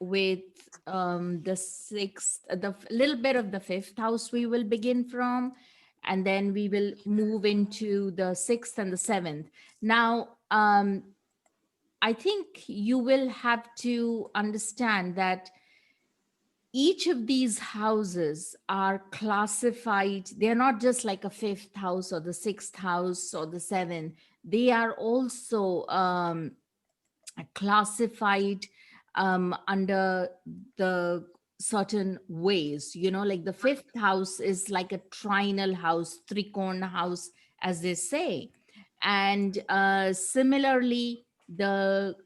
with the sixth, little bit of the fifth house we will begin from, and then we will move into the sixth and the seventh. Now, I think you will have to understand that each of these houses are classified. They're not just like a fifth house or the sixth house or the seventh. They are also classified under the certain ways, like the fifth house is like a trinal house, trikona house, as they say. And similarly, the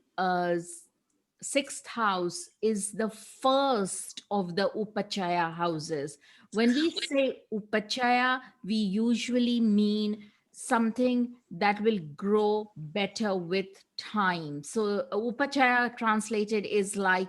sixth house is the first of the upachaya houses. When we say upachaya, we usually mean something that will grow better with time. So upachaya translated is like,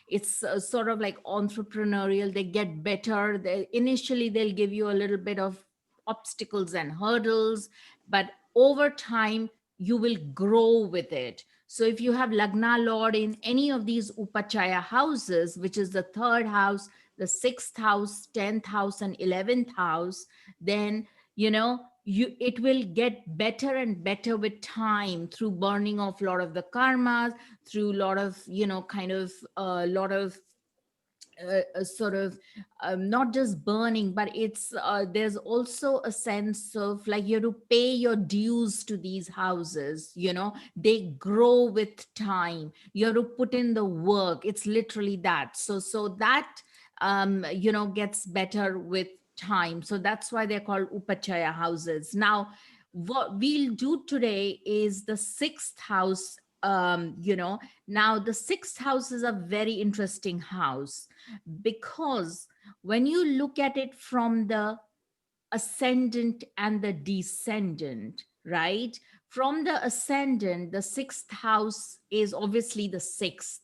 it's sort of like entrepreneurial. They get better. Initially they'll give you a little bit of obstacles and hurdles, but over time you will grow with it. So if you have Lagna Lord in any of these Upachaya houses, which is the third house, the sixth house, 10th house, and 11th house, then, it will get better and better with time through burning off a lot of the karmas, through a lot of, kind of a lot of sort of not just burning, but it's there's also a sense of like you have to pay your dues to these houses. They grow with time. You have to put in the work. It's literally that. So that gets better with time. So that's why they're called upachaya houses. Now, what we'll do today is the sixth house. Now the sixth house is a very interesting house, because when you look at it from the ascendant and the descendant, right? From the ascendant, the sixth house is obviously the sixth.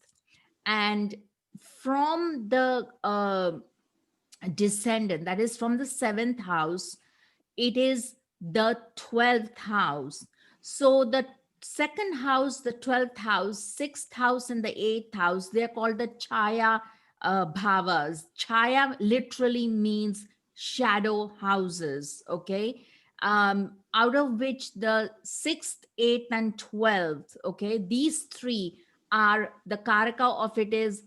And from the descendant, that is from the seventh house, it is the 12th house. So the second house, the 12th house, sixth house, and the eighth house, they're called the Chaya bhavas. Chaya literally means shadow houses, okay? Out of which the sixth, eighth, and 12th, okay, these three are the karaka of it is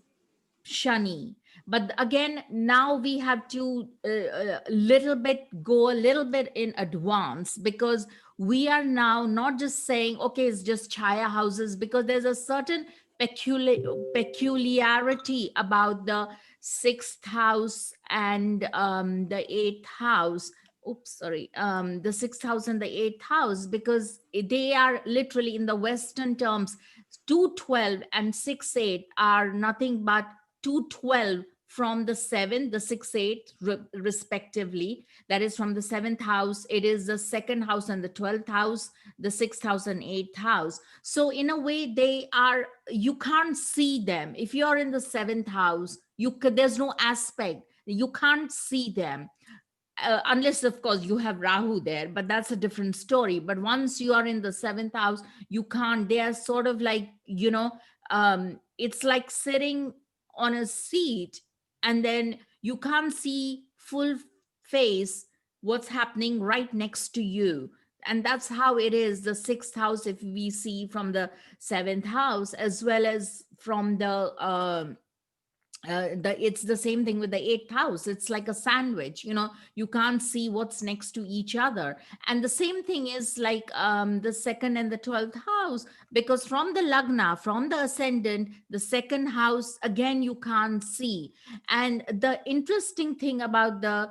Shani. But again, now we have to go a little bit in advance, because we are now not just saying, okay, it's just Chaya houses, because there's a certain peculiarity about the sixth house and the eighth house. Oops, sorry. The sixth house and the eighth house, because they are literally, in the Western terms, 212 and 68 are nothing but 212 from the seventh, the sixth, eighth, respectively. That is from the seventh house. It is the second house and the 12th house, the sixth house and eighth house. So in a way, you can't see them. If you're in the seventh house, there's no aspect. You can't see them. Unless of course you have Rahu there, but that's a different story. But once you are in the seventh house, you can't. They are sort of like, it's like sitting on a seat, and then you can't see full face what's happening right next to you. And that's how it is. The sixth house, if we see from the seventh house, as well as from it's the same thing with the eighth house. It's like a sandwich. You can't see what's next to each other. And the same thing is like the second and the 12th house, because from the lagna, from the ascendant, the second house, again, you can't see. And the interesting thing about the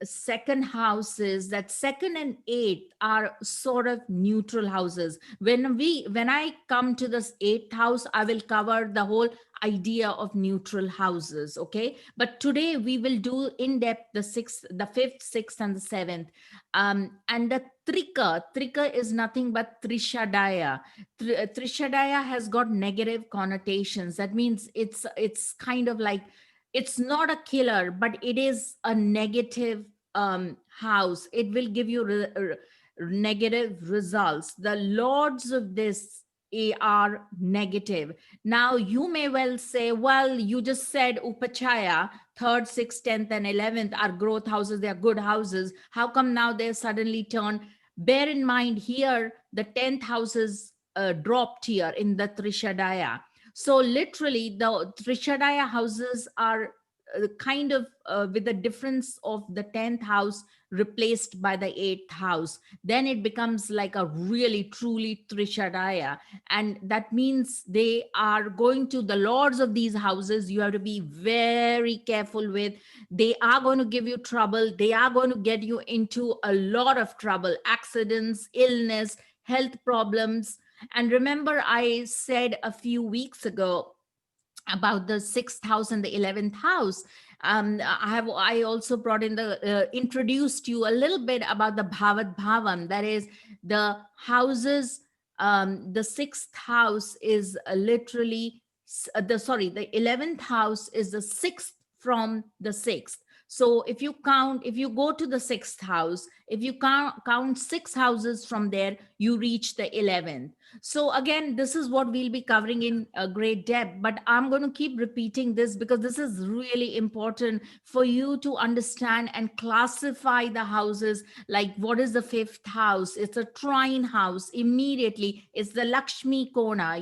second house is that second and eighth are sort of neutral houses. When I come to this eighth house, I will cover the whole idea of neutral houses, okay? But today we will do in depth the fifth, sixth, and the seventh. And the trika is nothing but trishadaya. Trishadaya has got negative connotations. That means it's kind of like, it's not a killer, but it is a negative house. It will give you negative results. The lords of this are negative. Now you may well say, well, you just said upachaya, third, sixth, 10th, and 11th are growth houses, they are good houses. How come now they're suddenly turned? Bear in mind here, the 10th house is dropped here in the Trishadaya. So literally, the Trishadaya houses are kind of with the difference of the 10th house replaced by the 8th house. Then it becomes like a really truly Trishadaya. And that means they are going to the lords of these houses. You have to be very careful with. They are going to give you trouble. They are going to get you into a lot of trouble, accidents, illness, health problems. And remember, I said a few weeks ago about the sixth house and the 11th house. I also brought in the introduced you a little bit about the bhavat bhavam, that is the houses. The sixth house is literally the sorry, the 11th house is the sixth from the sixth. So if you count, if you go to the sixth house, if you count six houses from there, you reach the 11th. So again, this is what we'll be covering in a great depth, but I'm going to keep repeating this because this is really important for you to understand and classify the houses. Like, what is the fifth house? It's a trine house. Immediately it's the Lakshmi Kona,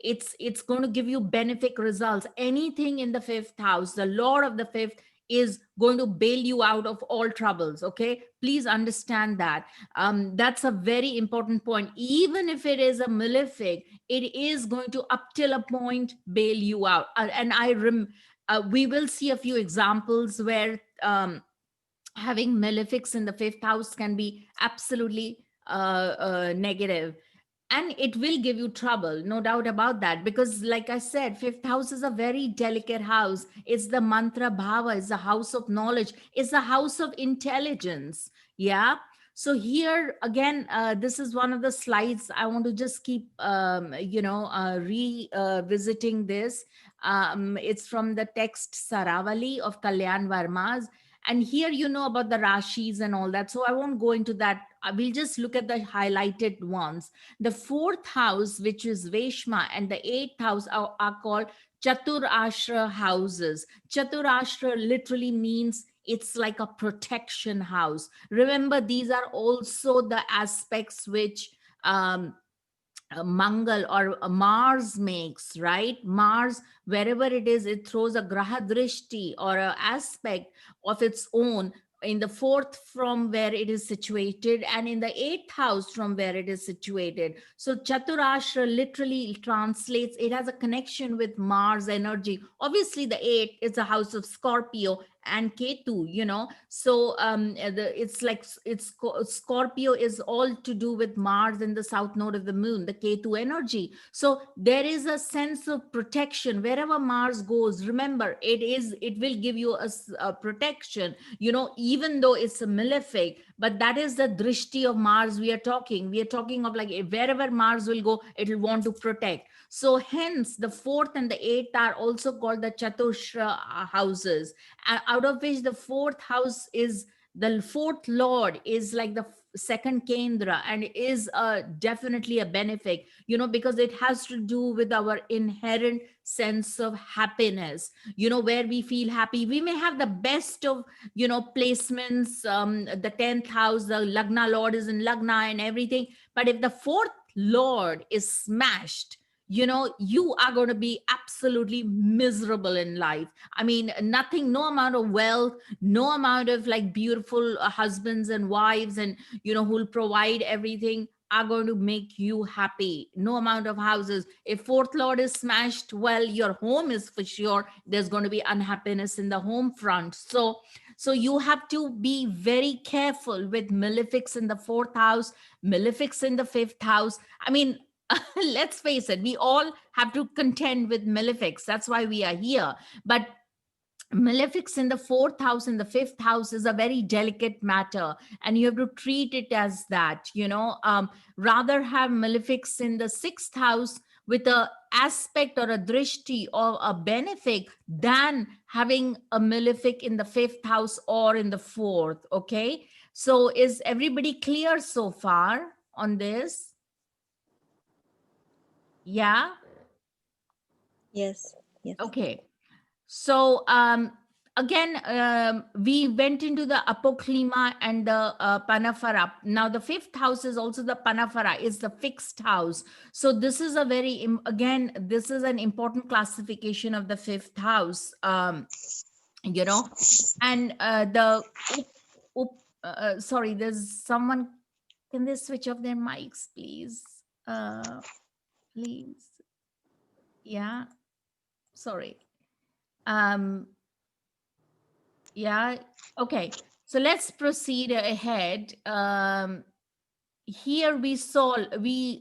it's going to give you benefic results. Anything in the fifth house, the lord of the fifth is going to bail you out of all troubles. Okay, please understand that. That's a very important point. Even if it is a malefic, it is going to, up till a point, bail you out. We will see a few examples where having malefics in the fifth house can be absolutely negative, and it will give you trouble, no doubt about that, because like I said, fifth house is a very delicate house. It's the mantra bhava, it's the house of knowledge, it's the house of intelligence. Yeah. So here again, this is one of the slides I want to just keep revisiting this. It's from the text Saravali of Kalyan Varma's, and here you know about the rashis and all that, so I won't go into that. We'll just look at the highlighted ones. The fourth house, which is Veshma, and the eighth house are called Chaturashra houses. Chaturashra literally means it's like a protection house. Remember, these are also the aspects which Mangal or Mars makes, right? Mars, wherever it is, it throws a graha drishti or an aspect of its own in the fourth from where it is situated, and in the eighth house from where it is situated. So Chaturashra literally translates, it has a connection with Mars energy. Obviously, the eighth is a house of Scorpio and Ketu, so it's like Scorpio is all to do with Mars and the south node of the moon, the Ketu energy. So there is a sense of protection wherever Mars goes. Remember, it will give you a protection, even though it's a malefic, but that is the drishti of Mars. We are talking of, like, wherever Mars will go, it will want to protect. So hence the fourth and the eighth are also called the Chatushra houses, out of which the fourth house is, the fourth lord is like the second kendra, and is definitely a benefic, because it has to do with our inherent sense of happiness, where we feel happy. We may have the best of placements, the 10th house, the lagna lord is in lagna and everything, but if the fourth lord is smashed, you are going to be absolutely miserable in life. I mean, nothing, no amount of wealth, no amount of like beautiful husbands and wives, and who'll provide everything, are going to make you happy. No amount of houses. If fourth lord is smashed, well, your home is for sure, there's going to be unhappiness in the home front. So you have to be very careful with malefics in the fourth house, malefics in the fifth house. I mean, let's face it, we all have to contend with malefics. That's why we are here. But malefics in the fourth house and the fifth house is a very delicate matter, and you have to treat it as that. Rather have malefics in the sixth house with a aspect or a drishti or a benefic, than having a malefic in the fifth house or in the fourth. Okay, so is everybody clear so far on this? Yeah. Yes. Yes. Okay. So again, we went into the apoklima and the panafara. Now the fifth house is also the panafara, is the fixed house. So this is a very again, this is an important classification of the fifth house. You know, and the sorry, there's someone. Can they switch off their mics, please? Please. Yeah. Sorry. Um. Yeah. Okay. So let's proceed ahead. Here we saw we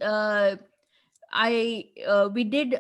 did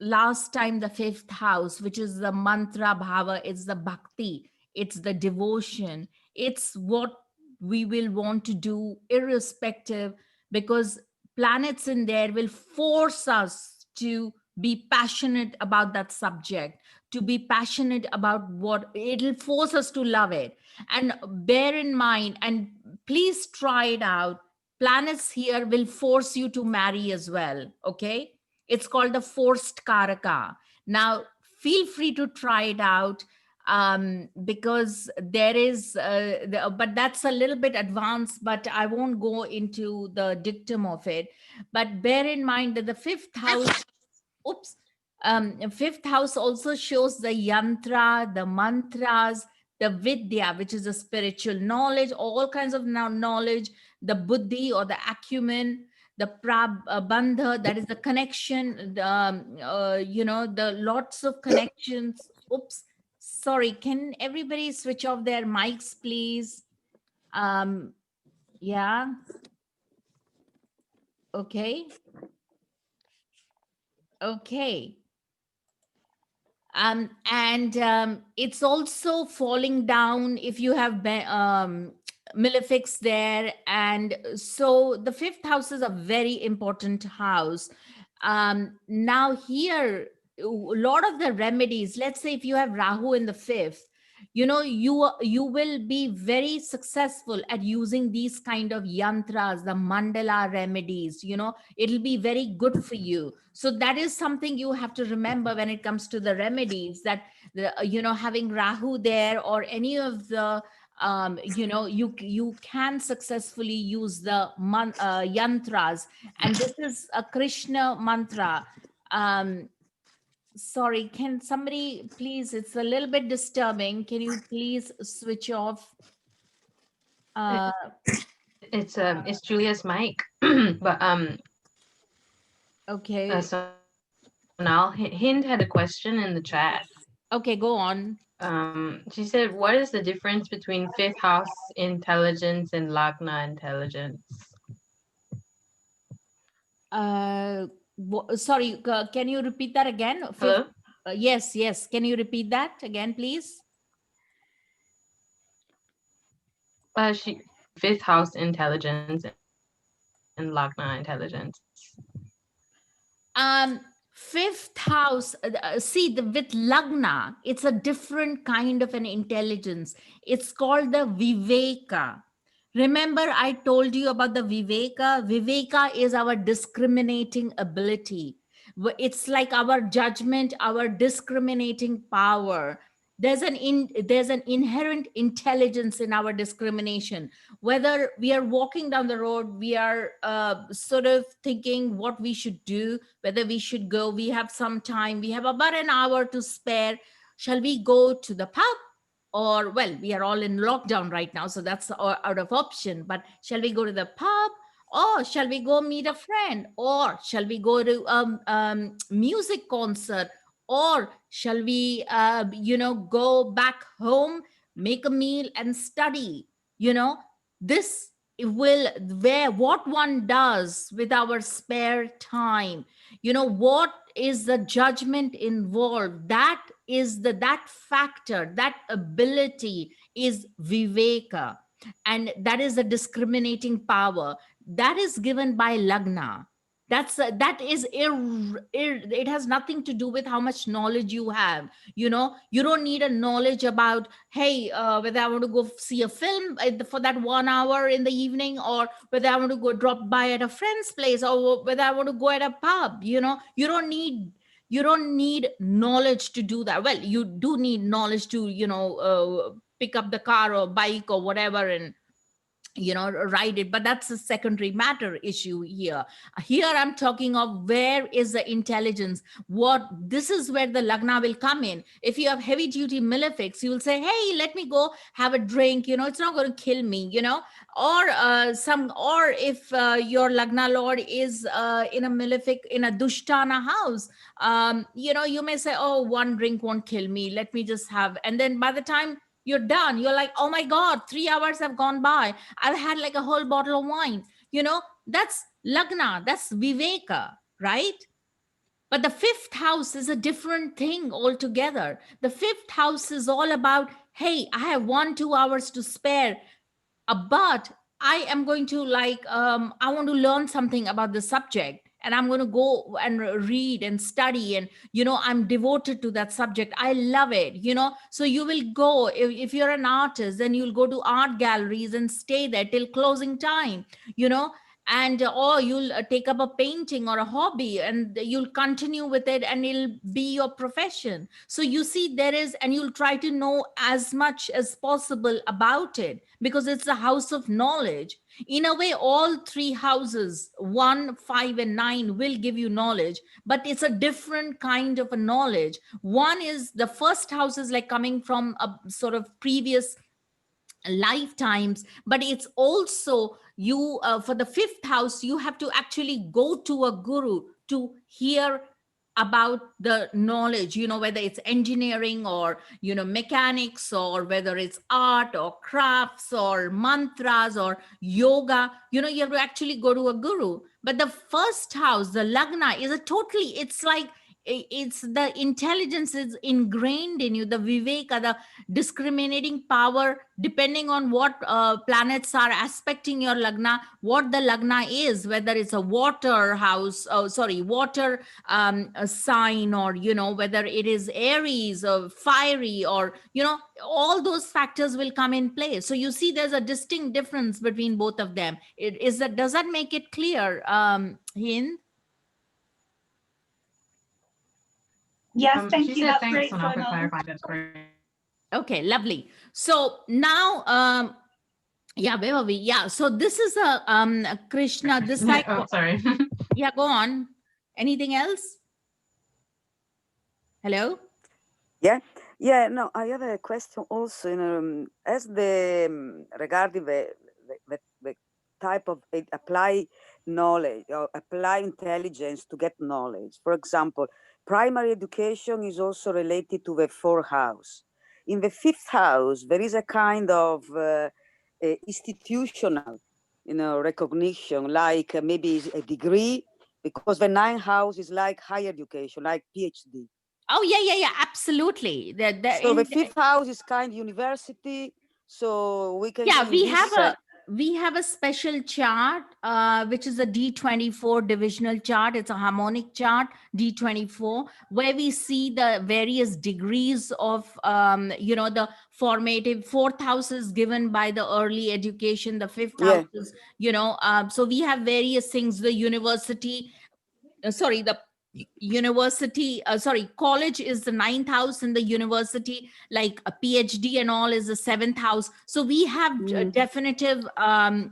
last time the fifth house, which is the mantra bhava. It's the bhakti. It's the devotion. It's what we will want to do irrespective, because planets in there will force us to be passionate about that subject, to be passionate about what it'll force us to love it. And bear in mind, and please try it out, planets here will force you to marry as well. Okay, it's called the forced karaka. Now feel free to try it out, because there is but that's a little bit advanced, but I won't go into the dictum of it. But bear in mind that the fifth house, oops, fifth house also shows the yantra, the mantras, the vidya, which is the spiritual knowledge, all kinds of knowledge, the buddhi or the acumen, the prabandha, that is the connection, the, the lots of connections. Oops, sorry, can everybody switch off their mics, please? Um, yeah, okay, okay. And it's also falling down if you have malefics there. And so the fifth house is a very important house. Now here, a lot of the remedies, let's say if you have Rahu in the fifth, you will be very successful at using these kind of yantras, the mandala remedies. It'll be very good for you. So that is something you have to remember when it comes to the remedies, that having Rahu there or any of the you can successfully use the yantras. And this is a Krishna mantra. Sorry, can somebody please, it's a little bit disturbing, can you please switch off? uh It's Julia's mic, but okay, so now Hind had a question in the chat. okay, go on. She said, "What is the difference between fifth house intelligence and Lagna intelligence?" Sorry, can you repeat that again? Fifth, Hello. yes, yes, can you repeat that again, please? She fifth house intelligence and Lagna intelligence. Fifth house, see, with Lagna, it's a different kind of an intelligence. It's called the Viveka. Remember, I told you about the Viveka? Viveka is our discriminating ability. It's like our judgment, our discriminating power. There's an inherent intelligence in our discrimination. Whether we are walking down the road, we are sort of thinking what we should do, whether we should go, we have some time, we have about an hour to spare. Shall we go to the pub? Or, well, we are all in lockdown right now, so that's out of option. But shall we go to the pub? Or shall we go meet a friend? Or shall we go to music concert? Or shall we go back home, make a meal and study? This will, where what one does with our spare time, what is the judgment involved, that factor, that ability is viveka. And that is the discriminating power that is given by Lagna. That is it has nothing to do with how much knowledge you have. You don't need a knowledge about, hey, whether I want to go see a film for that 1 hour in the evening, or whether I want to go drop by at a friend's place, or whether I want to go at a pub. You don't need knowledge to do that. Well, you do need knowledge to pick up the car or bike or whatever, and ride it, but that's a secondary matter issue here. Here I'm talking of, where is the intelligence? What This is where the lagna will come in. If you have heavy duty malefics, you will say, hey, let me go have a drink, it's not going to kill me, or if your lagna lord is in a malefic, in a dushtana house, you may say, oh, one drink won't kill me, let me just have. And then by the time you're done, you're like, oh my god, 3 hours have gone by, I've had like a whole bottle of wine. That's lagna, that's viveka, right? But the fifth house is a different thing altogether. The fifth house is all about, hey, I have 1 2 hours to spare, but I am going to, like, I want to learn something about the subject, and I'm going to go and read and study, and I'm devoted to that subject, I love it. So you will go, if you're an artist, then you'll go to art galleries and stay there till closing time, you know and or you'll take up a painting or a hobby, and you'll continue with it, and it'll be your profession. So you see, there is, and you'll try to know as much as possible about it, because it's a house of knowledge. In a way, all three houses, 1 5 and 9, will give you knowledge, but it's a different kind of a knowledge. One is, the first house is like coming from a sort of previous lifetimes, but it's also, you for the fifth house, you have to actually go to a guru to hear about the knowledge, whether it's engineering, or mechanics, or whether it's art or crafts or mantras or yoga. You have to actually go to a guru. But the first house, the lagna, is a totally, it's like, it's the intelligence is ingrained in you, the viveka, the discriminating power, depending on what planets are aspecting your lagna, what the lagna is, whether it's a water house, water a sign, or whether it is Aries or fiery, or all those factors will come in play. So you see, there's a distinct difference between both of them. Does that make it clear, Hind? Yes, thank She you. said That's thanks, great, Sona, for Sona. clarifying. That's great. Okay, lovely. So now, yeah, where were we? Yeah, so this is a Krishna, this like, Oh, sorry. yeah, go on. Anything else? Hello? Yeah, no, I have a question also. As the regarding the type of apply knowledge or apply intelligence to get knowledge. For example, primary education is also related to the fourth house. In the fifth house, there is a kind of institutional, recognition, like maybe a degree, because the ninth house is like higher education, like PhD. Oh, yeah, absolutely. So the fifth house is kind of university. So we can yeah, see we have a special chart, which is a D24 divisional chart. It's a harmonic chart, D24, where we see the various degrees of, the formative. Fourth house is given by the early education. The fifth house is, so we have various things. The university, the university, college is the ninth house, and the university, like a PhD and all, is the seventh house. So we have definitive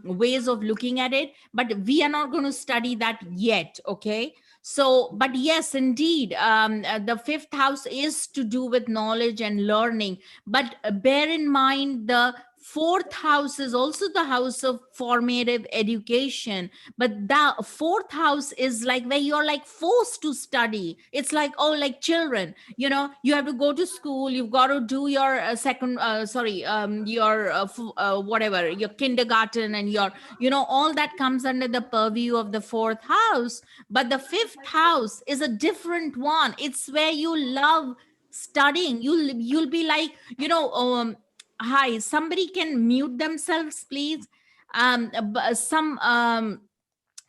ways of looking at it, but we are not going to study that yet. Okay. So, but yes, indeed, the fifth house is to do with knowledge and learning. But bear in mind, the fourth house is also the house of formative education. But the fourth house is like where you're like forced to study. It's like, oh, like children, you have to go to school, you've got to do your whatever, your kindergarten, and your, all that comes under the purview of the fourth house. But the fifth house is a different one. It's where you love studying. You'll be like, hi, somebody can mute themselves, please. Some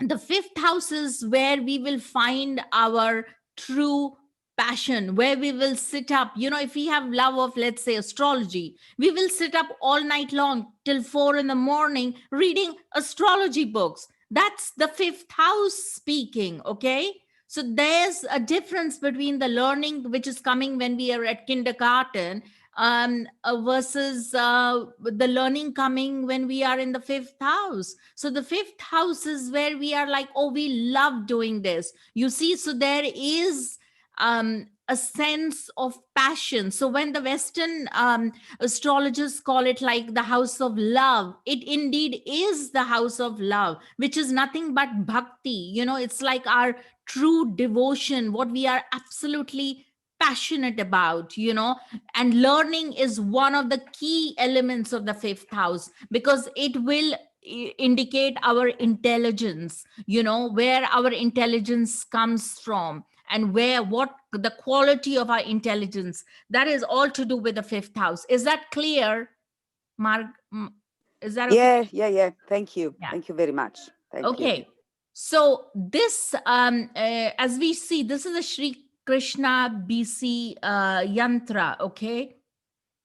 the fifth house is where we will find our true passion, where we will sit up. If we have love of, let's say, astrology, we will sit up all night long till 4 in the morning reading astrology books. That's the fifth house speaking. Okay, so there's a difference between the learning which is coming when we are at kindergarten, versus the learning coming when we are in the fifth house. So the fifth house is where we are like, oh, we love doing this. You see, so there is a sense of passion. So when the Western astrologers call it like the house of love, it indeed is the house of love, which is nothing but bhakti. It's like our true devotion, what we are absolutely passionate about. And learning is one of the key elements of the fifth house, because it will indicate our intelligence, where our intelligence comes from, and what the quality of our intelligence, that is all to do with the fifth house. Is that clear, Mark? Is that okay? Yeah. Thank you. Yeah. Thank you very much. Thank you. Okay, so this as we see, this is a Sri Krishna BC yantra. Okay,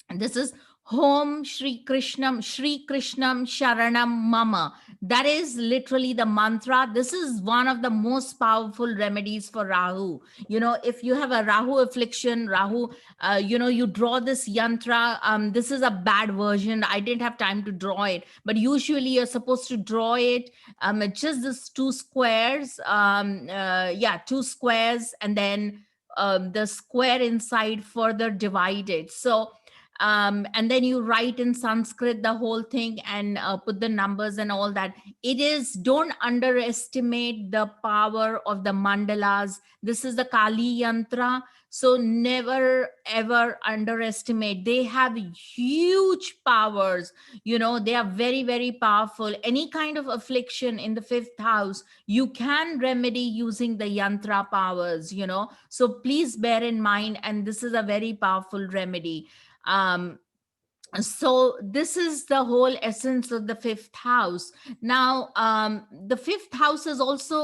and this is Hom Shri Krishnam Sharanam Mama. That is literally the mantra. This is one of the most powerful remedies for Rahu. If you have a Rahu affliction, Rahu, you draw this yantra. This is a bad version. I didn't have time to draw it, but usually you're supposed to draw it. It's just this two squares. Two squares, and then the square inside further divided. So and then you write in Sanskrit the whole thing, and put the numbers and all that. Don't underestimate the power of the mandalas. This is the Kali yantra, so never ever underestimate. They have huge powers. They are very, very powerful. Any kind of affliction in the fifth house, you can remedy using the yantra powers. So please bear in mind, and this is a very powerful remedy. um so this is the whole essence of the fifth house. Now the fifth house is also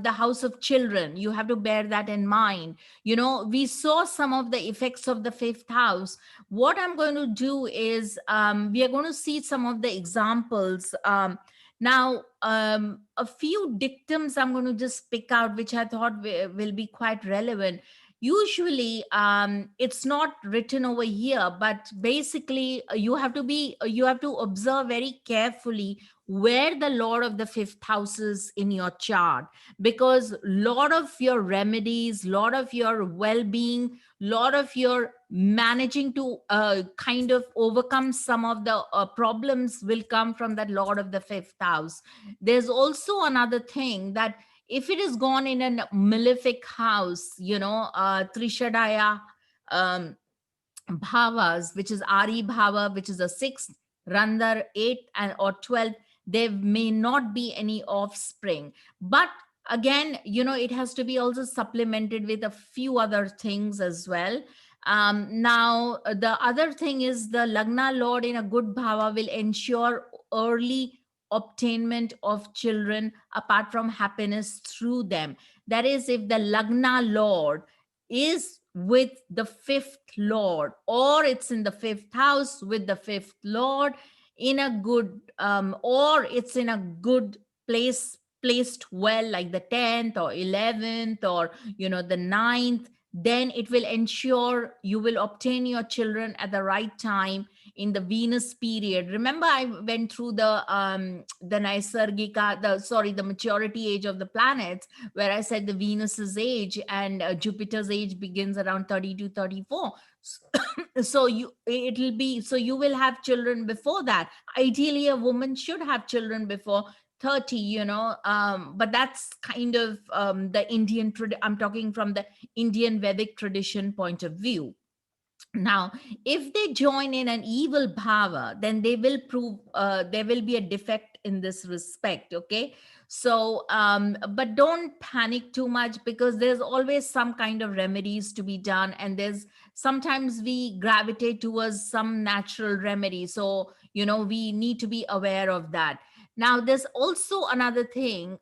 the house of children. You have to bear that in mind. We saw some of the effects of the fifth house. What I'm going to do is, we are going to see some of the examples. Now a few dictums I'm going to just pick out, which I thought will be quite relevant. Usually it's not written over here, but basically you have to observe very carefully where the lord of the fifth house is in your chart, because lot of your remedies, lot of your well-being, lot of your managing to kind of overcome some of the problems will come from that lord of the fifth house. There's also another thing, that if it is gone in a malefic house, Trishadaya um, bhavas, which is Ari Bhava, which is a sixth, Randar 8 and or 12, there may not be any offspring. But again, it has to be also supplemented with a few other things as well. Now, the other thing is the Lagna Lord in a good Bhava will ensure early obtainment of children apart from happiness through them. That is, if the Lagna Lord is with the fifth lord, or it's in the fifth house with the fifth lord in a good or it's in a good placed well, like the 10th or 11th or the ninth, then it will ensure you will obtain your children at the right time in the Venus period. Remember, I went through the Naisargika, the maturity age of the planets, where I said the Venus's age and Jupiter's age begins around 30 to 34. So you will have children before that. Ideally, a woman should have children before 30, but that's kind of the I'm talking from the Indian Vedic tradition point of view. Now, if they join in an evil bhava, then they will prove there will be a defect in this respect. Okay. So, but don't panic too much, because there's always some kind of remedies to be done. And sometimes we gravitate towards some natural remedy. So, we need to be aware of that. Now, there's also another thing.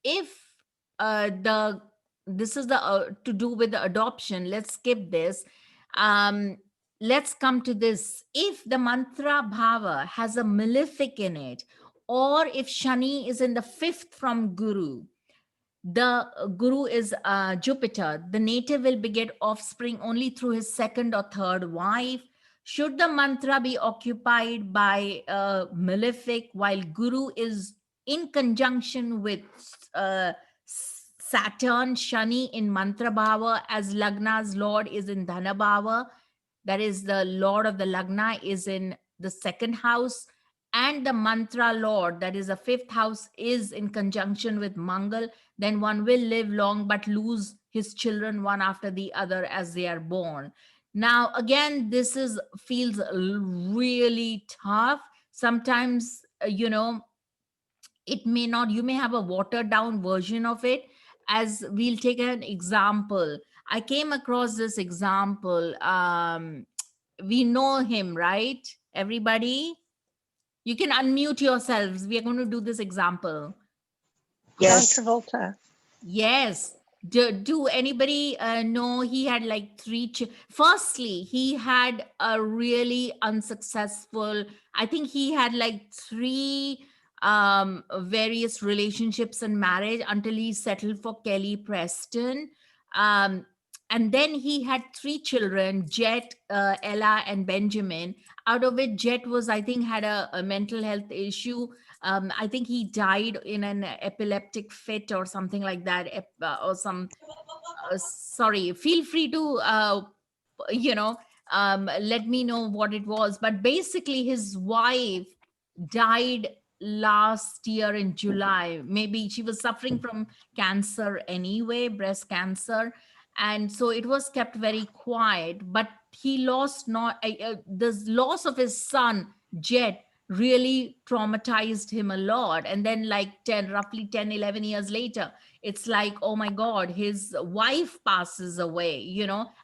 If the this is the to do with the adoption, let's skip this. um let's come to this. If the mantra bhava has a malefic in it, or if shani is in the fifth from guru, the guru is Jupiter, the native will beget offspring only through his second or third wife. Should the mantra be occupied by a malefic while guru is in conjunction with uh, Saturn, Shani in mantra bhava, as Lagna's lord is in dhana bhava, that is the lord of the Lagna is in the second house, and the mantra lord, that is the fifth house, is in conjunction with Mangal, then one will live long but lose his children one after the other as they are born. Now, again, this is feels really tough. Sometimes, it may not, you may have a watered down version of it. As we'll take an example, I came across this example. We know him, right? Everybody, you can unmute yourselves. We are going to do this example. Yes. John Travolta. Yes. Do anybody know he had like firstly, he had a really unsuccessful, I think he had like three various relationships and marriage until he settled for Kelly Preston. Um, and then he had three children, Jet, Ella, and Benjamin. Out of it, Jet was, I think, had a mental health issue. I think he died in an epileptic fit or something like that, or some. Sorry, feel free to you know let me know what it was. But basically, his wife died last year in July. Maybe she was suffering from cancer anyway, breast cancer, and so it was kept very quiet. But he lost not the loss of his son Jet really traumatized him a lot. And then like 10 roughly 10 11 years later, it's like, oh my god, his wife passes away,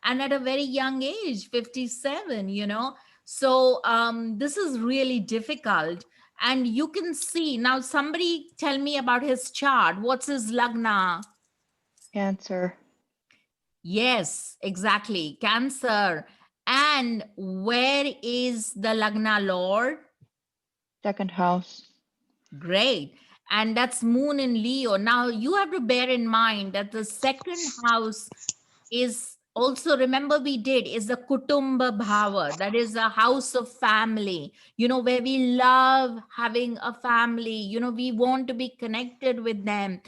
and at a very young age, 57. So this is really difficult. And you can see now, somebody tell me about his chart. What's his lagna? Cancer. Yes, exactly, Cancer. And where is the lagna lord? Second house. Great. And that's moon in Leo. Now you have to bear in mind that the second house is also, remember we did, is the Kutumba Bhava. That is a house of family, where we love having a family, we want to be connected with them,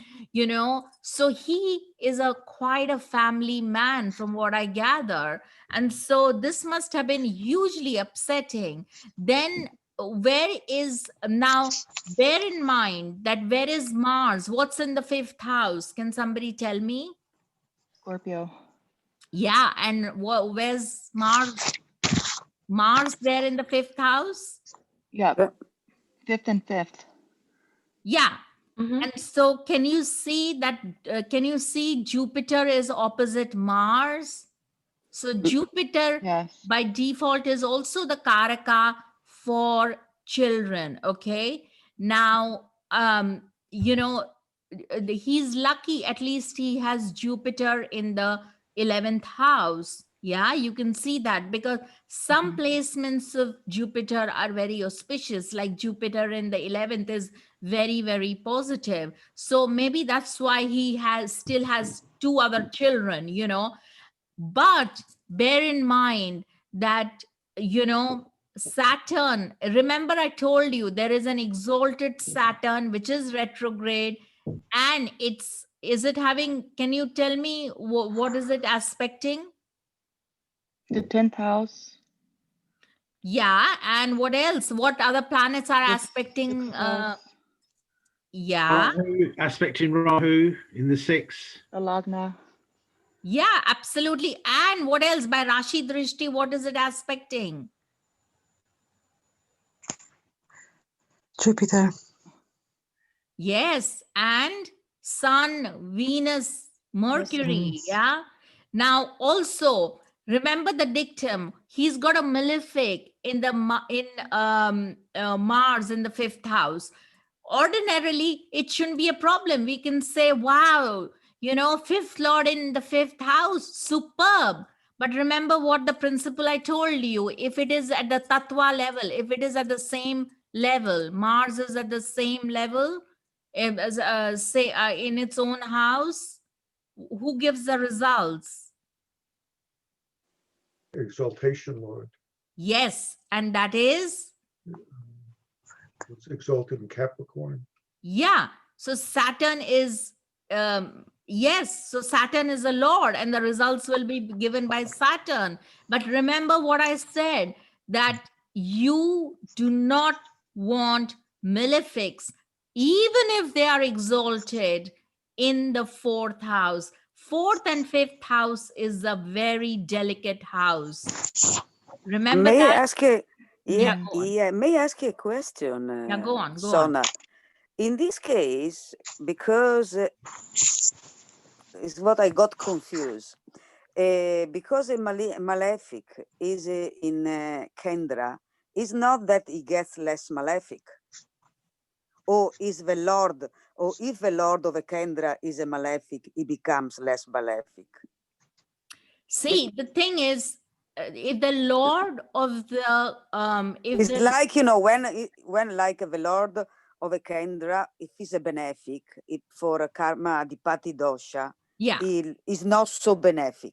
So he is quite a family man from what I gather. And so this must have been hugely upsetting. Then where is now, bear in mind that where is Mars? What's in the fifth house? Can somebody tell me? Scorpio. Yeah, and where's Mars? Mars there in the fifth house? Yeah. Yeah. Fifth and fifth. Yeah. Mhm. And so can you see that, can you see Jupiter is opposite Mars? So Jupiter Yes. by default is also the Karaka for children. Okay. Now, he's lucky, at least he has Jupiter in the 11th house. Yeah, you can see that, because some placements of Jupiter are very auspicious, like Jupiter in the 11th is very, very positive. So maybe that's why he still has two other children, but bear in mind that, Saturn, remember I told you there is an exalted Saturn which is retrograde, and is it having, can you tell me what is it aspecting? The 10th house. Yeah, and what else? What other planets are The aspecting? sixth house. Yeah, Rahu, aspecting Rahu in the sixth. The Lagna. yeah, absolutely. And what else? By Rashi Drishti, what is it aspecting? Jupiter. Yes, and Sun, Venus, Mercury. Yes. Yeah. Now, also, Remember the dictum. He's got a malefic in the Mars in the 5th house. Ordinarily, it shouldn't be a problem. We can say, wow, 5th lord in the 5th house, superb. But remember what the principle I told you, if it is at the tattva level, if it is at the same level, Mars is at the same level, say in its own house, who gives the results? Exaltation Lord. Yes, and that is, It's exalted in Capricorn. yeah. So Saturn is, yes, so Saturn is a lord and the results will be given by Saturn. But remember what I said, that you do not want malefics, even if they are exalted in the 4th house. 4th and 5th house is a very delicate house. Remember May I that? ask a Yeah, yeah, go on. yeah, may I ask you a question, Yeah, go on, go on. Sona? In this case, because is what I got confused. Because a malefic is in Kendra, it's not that he gets less malefic. Or is the Lord, or if the Lord of a Kendra is a malefic, he becomes less malefic. See, the thing is, if the Lord of the if It's the like, when like the Lord of a Kendra, if he's a benefic, for a karma adipati dosha, yeah, he is not so benefic.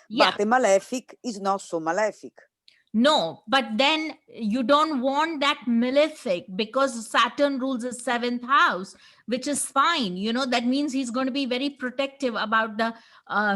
yeah, But a malefic is not so malefic. no, but then you don't want that malefic because Saturn rules the 7th house, which is fine. That means he's going to be very protective about the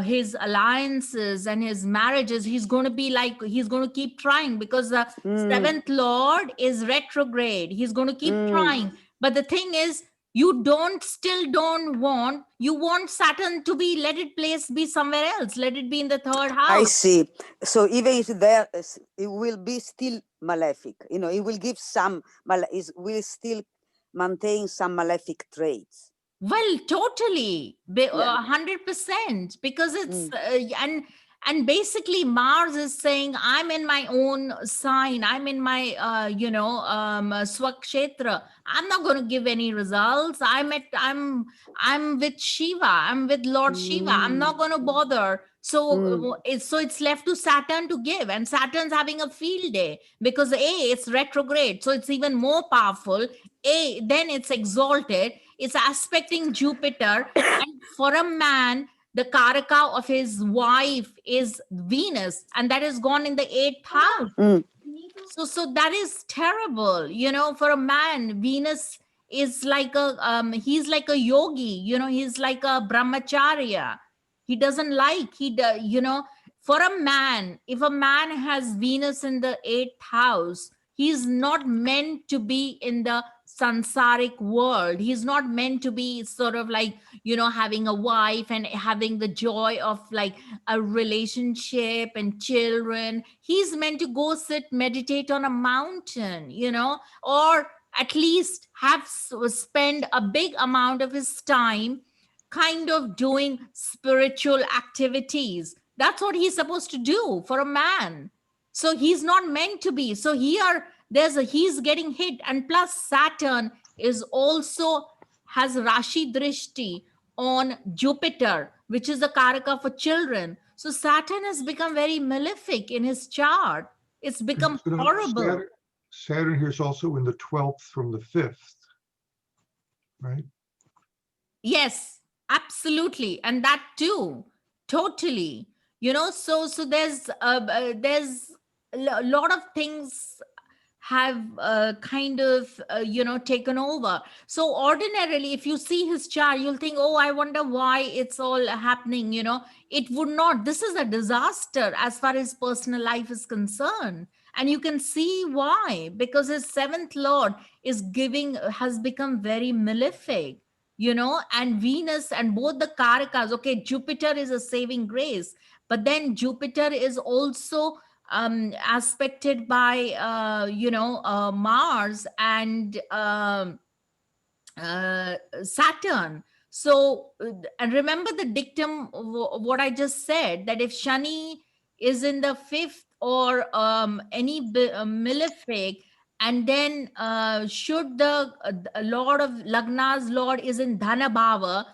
his alliances and his marriages. He's going to be like, he's going to keep trying because the 7th lord is retrograde. He's going to keep trying. But the thing is, you still don't want, you want Saturn to be, let it place be somewhere else. Let it be in the 3rd I house. see. So even if there, it will be still malefic. It will give some, it will still maintain some malefic traits. Well, totally, Yeah. 100%, because it's and basically Mars is saying, I'm in my own sign, I'm in my swakshetra. I'm not going to give any results. I'm with Shiva. I'm with Lord Shiva. I'm not going to bother. So it's left to Saturn to give, and Saturn's having a field day because it's retrograde, so it's even more powerful. Then it's exalted, it's aspecting Jupiter, and for a man, the karaka of his wife is Venus, and that is gone in the 8th house. So that is terrible, for a man. Venus is like he's like a yogi, he's like a brahmacharya. He doesn't like, for a man, if a man has Venus in the 8th house, he's not meant to be in the sansaric world. He's not meant to be sort of like, having a wife and having the joy of like a relationship and children. He's meant to go sit, meditate on a mountain, or at least spend a big amount of his time kind of doing spiritual activities. That's what he's supposed to do for a man. So he's not meant to be. So here he's getting hit, and plus Saturn is also has Rashi Drishti on Jupiter, which is the karaka for children. So Saturn has become very malefic in his chart. It's become horrible. Saturn here is also in the 12th from the 5th, right? Yes, absolutely, and that too, totally. So there's a lot of things have kind of taken over. So ordinarily, if you see his chart, you'll think, oh, I wonder why it's all happening. It would not. This is a disaster as far as personal life is concerned, and you can see why, because his 7th lord has become very malefic, and Venus and both the karakas. Okay, Jupiter is a saving grace, but then Jupiter is also aspected by Mars and Saturn. So and remember the dictum what I just said, that if Shani is in the fifth or any malefic, and then should the lord of Lagna's lord is in Dhana Bhava,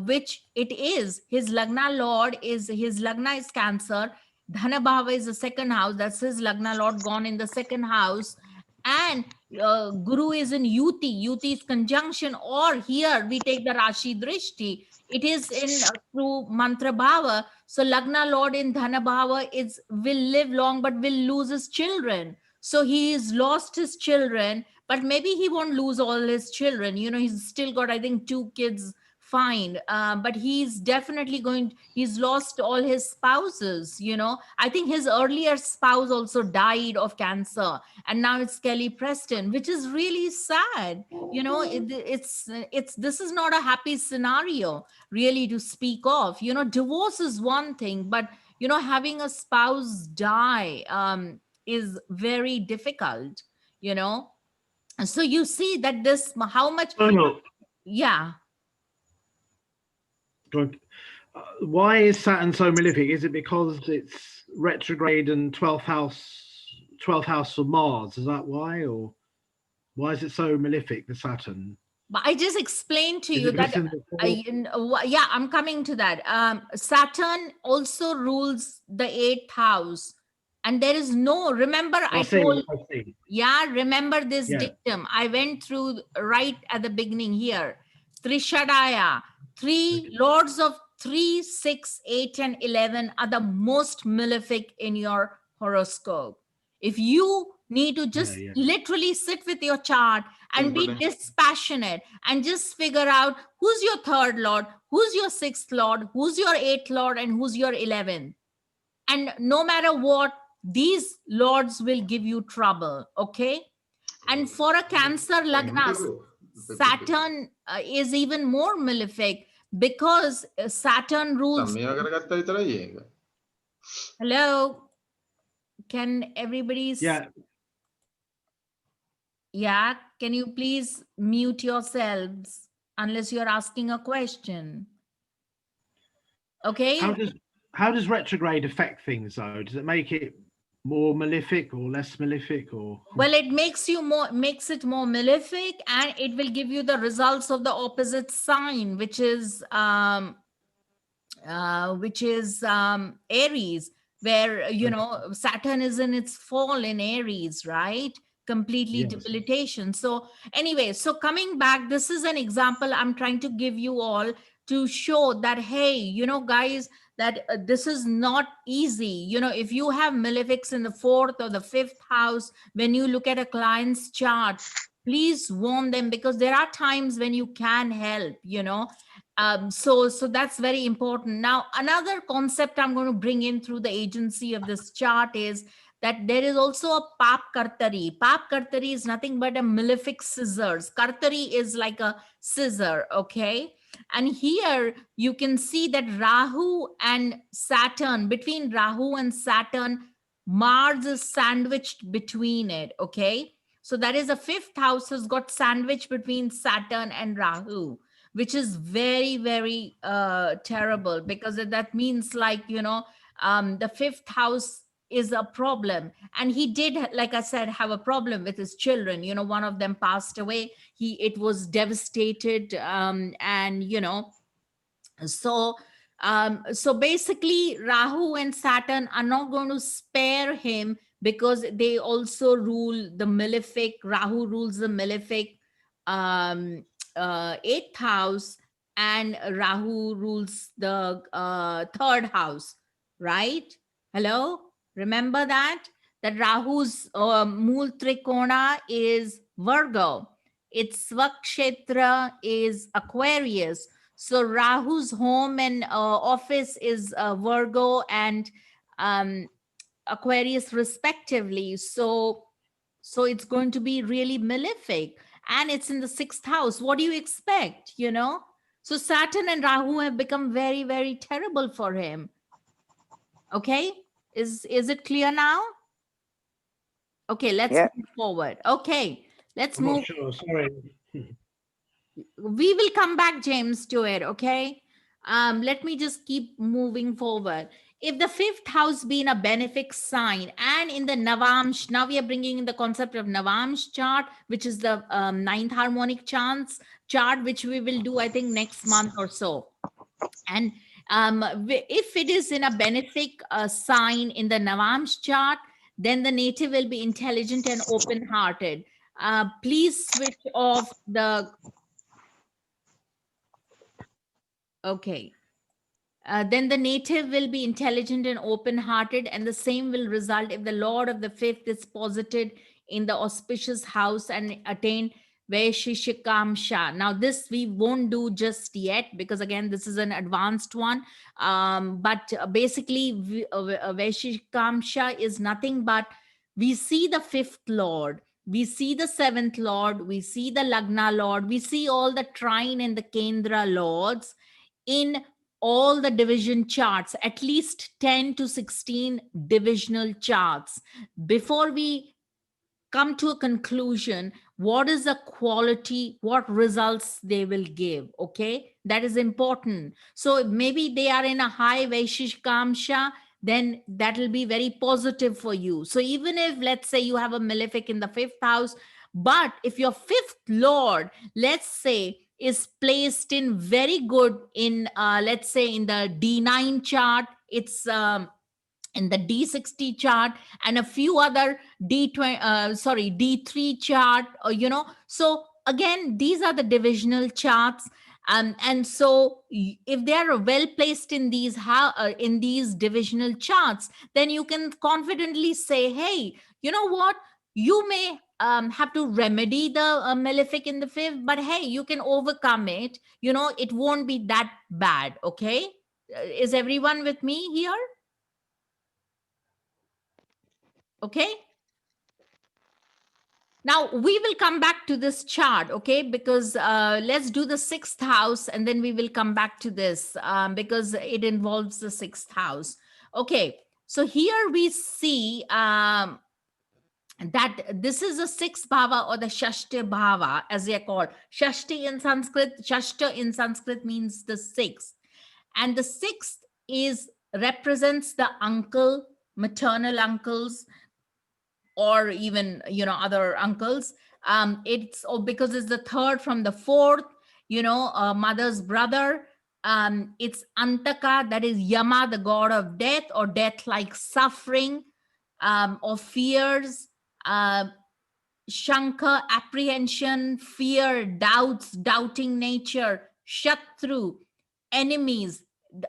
which it is, his Lagna lord is, his Lagna is Cancer, Dhana Bhava is the second house, that's his Lagna lord gone in the second house, and Guru is in Yuti, Yuti is conjunction, or here we take the Rashi Drishti, it is in through Mantra Bhava. So Lagna Lord in Dhana Bhava is will live long but will lose his children. So he's lost his children, but maybe he won't lose all his children. You know, he's still got, I think, 2 kids. Fine, but he's definitely going. He's lost all his spouses. You know, I think his earlier spouse also died of cancer, and now it's Kelly Preston, which is really sad. You know, it's this is not a happy scenario really to speak of. You know, divorce is one thing, but you know, having a spouse die is very difficult. You know, so you see that this how much. Well, Yeah. why is Saturn so malefic? Is it because it's retrograde and 12th house for Mars? Is that why, or why is it so malefic, the Saturn? But I just explained to Is you it that because yeah, I'm coming to that. Saturn also rules the 8th house, and there is no. Remember, I told. I see. Yeah, remember this Yeah. dictum. I went through right at the beginning here. Trishadaya, three lords of 3, 6, 8, and 11 are the most malefic in your horoscope. If you need to just yeah. literally sit with your chart and be dispassionate and just figure out who's your 3rd lord, who's your 6th lord, who's your 8th lord, and who's your 11th. And no matter what, these lords will give you trouble. Okay. And for a Cancer Lagna, Saturn is even more malefic because Saturn rules. Hello. Can everybody? Yeah. Yeah. Can you please mute yourselves unless you're asking a question? Okay. How does retrograde affect things though? Does it make it more malefic or less malefic, or? Well, it makes it more malefic, and it will give you the results of the opposite sign, which is Aries, where you know Saturn is in its fall in Aries, right? Completely Yes. debilitation. So anyway, so coming back, this is an example I'm trying to give you all to show that, hey, you know, guys, that this is not easy. You know, if you have malefics in the 4th or the 5th house, when you look at a client's chart, please warn them, because there are times when you can help, you know. So that's very important. Now, another concept I'm going to bring in through the agency of this chart is that there is also a Pap Kartari. Pap Kartari is nothing but a malefic scissors. Kartari is like a scissor, okay? And here you can see that Rahu and Saturn, between Rahu and Saturn, Mars is sandwiched between it, okay? So that is the 5th house has got sandwiched between Saturn and Rahu, which is very, very terrible, because that means, like, you know, the 5th house is a problem. And he did, like I said, have a problem with his children. You know, one of them passed away. It was devastated. And, you know, so basically Rahu and Saturn are not going to spare him, because they also rule the malefic. Rahu rules the malefic 8th house, and Rahu rules the 3rd house, right? Hello, remember that Rahu's Mool Trikona is Virgo, its Svakshetra is Aquarius. So Rahu's home and office is Virgo and Aquarius respectively. So it's going to be really malefic, and it's in the 6th house. What do you expect, you know? So Saturn and Rahu have become very, very terrible for him. Okay, is it clear now? Okay, let's move forward. Okay, let's I'm move. not sure. Sorry. We will come back, James, to it. Okay. Let me just keep moving forward. If the fifth house being a benefic sign, and in the Navamsh, now we are bringing in the concept of Navamsh chart, which is the ninth harmonic chart, which we will do, I think, next month or so. And if it is in a benefic sign in the Navamsh chart, then the native will be intelligent and open-hearted. Please switch off the. Okay. Then the native will be intelligent and open-hearted, and the same will result if the Lord of the fifth is posited in the auspicious house and attain Vaishishikamsha. Now, this we won't do just yet, because again, this is an advanced one. But basically, Vaishishikamsha is nothing but we see the fifth Lord, we see the seventh Lord, we see the Lagna Lord, we see all the trine and the Kendra Lords in all the division charts, at least 10 to 16 divisional charts. Before we come to a conclusion, what is the quality, what results they will give? Okay, that is important. So maybe they are in a high Vaishishkamsha, then that will be very positive for you. So even if, let's say, you have a malefic in the fifth house, but if your fifth lord, let's say, is placed in very good in let's say in the D9 chart, it's in the D60 chart, and a few other D3 chart, so again, these are the divisional charts. And so if they are well placed in these divisional charts, then you can confidently say, hey, you know what, you may have to remedy the malefic in the fifth, but hey, you can overcome it, it won't be that bad. Okay. Is everyone with me here? Okay. Now we will come back to this chart, okay? Because let's do the sixth house, and then we will come back to this because it involves the sixth house. Okay. So here we see that this is the sixth bhava, or the Shashti bhava, as they are called. Shashti in Sanskrit, Shashta in Sanskrit means the sixth, and the sixth represents the uncle, maternal uncles, or even other uncles. It's because it's the third from the fourth, mother's brother. It's Antaka, that is Yama, the god of death, or death like suffering, or fears. Shankar, apprehension, fear, doubts, doubting nature. Shatru, enemies,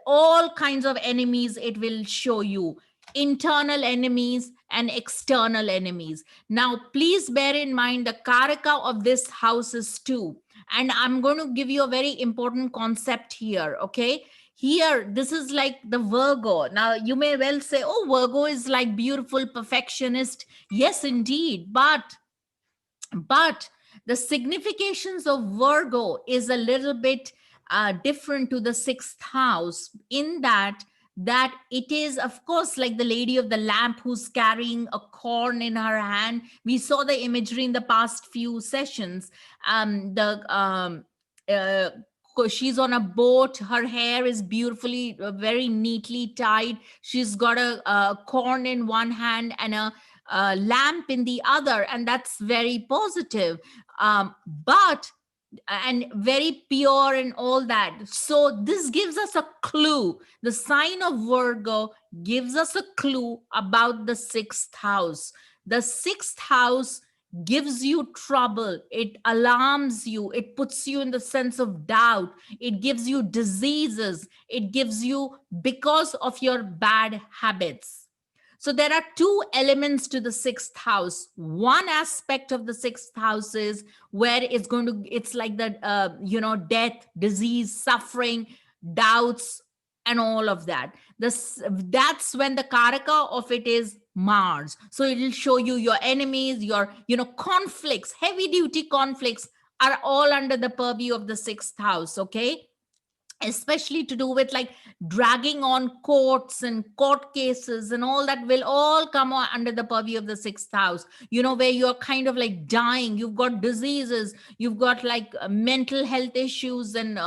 all kinds of enemies it will show you, internal enemies and external enemies. Now please bear in mind the karaka of this house is 2, and I'm going to give you a very important concept here. Okay, here this is like the Virgo. Now you may well say, oh, Virgo is like beautiful perfectionist. Yes indeed, but the significations of Virgo is a little bit different to the sixth house, in that it is, of course, like the lady of the lamp who's carrying a corn in her hand. We saw the imagery in the past few sessions. She's on a boat, her hair is beautifully very neatly tied, she's got a corn in one hand and a lamp in the other, and that's very positive. But and very pure and all that. So this gives us a clue. The sign of Virgo gives us a clue about the sixth house. The sixth house gives you trouble, it alarms you, it puts you in the sense of doubt, it gives you diseases, it gives you because of your bad habits. So there are two elements to the sixth house. One aspect of the sixth house is where it's like the, death, disease, suffering, doubts, and all of that. That's when the karaka of it is Mars. So it will show you your enemies, your, conflicts, heavy duty conflicts are all under the purview of the sixth house. Okay. Especially to do with like dragging on courts and court cases and all that will all come under the purview of the sixth house, where you're kind of like dying, you've got diseases, you've got like mental health issues, and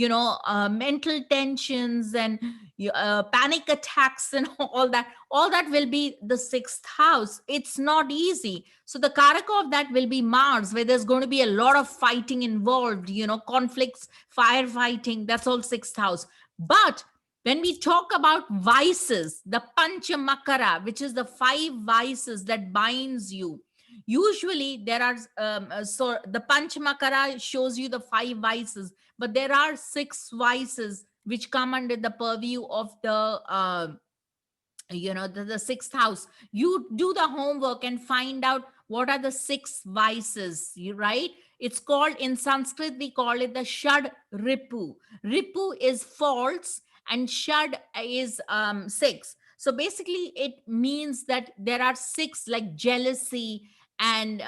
mental tensions and panic attacks and all that will be the sixth house. It's not easy. So the karaka of that will be Mars, where there's going to be a lot of fighting involved, conflicts, firefighting. That's all sixth house. But when we talk about vices, the panchamakara, which is the five vices that binds you, usually there are so the panchamakara shows you the five vices, but there are six vices which come under the purview of the sixth house. You do the homework and find out what are the six vices, right? It's called, in Sanskrit we call it the shad ripu. Ripu is faults and shad is six. So basically it means that there are six, like jealousy and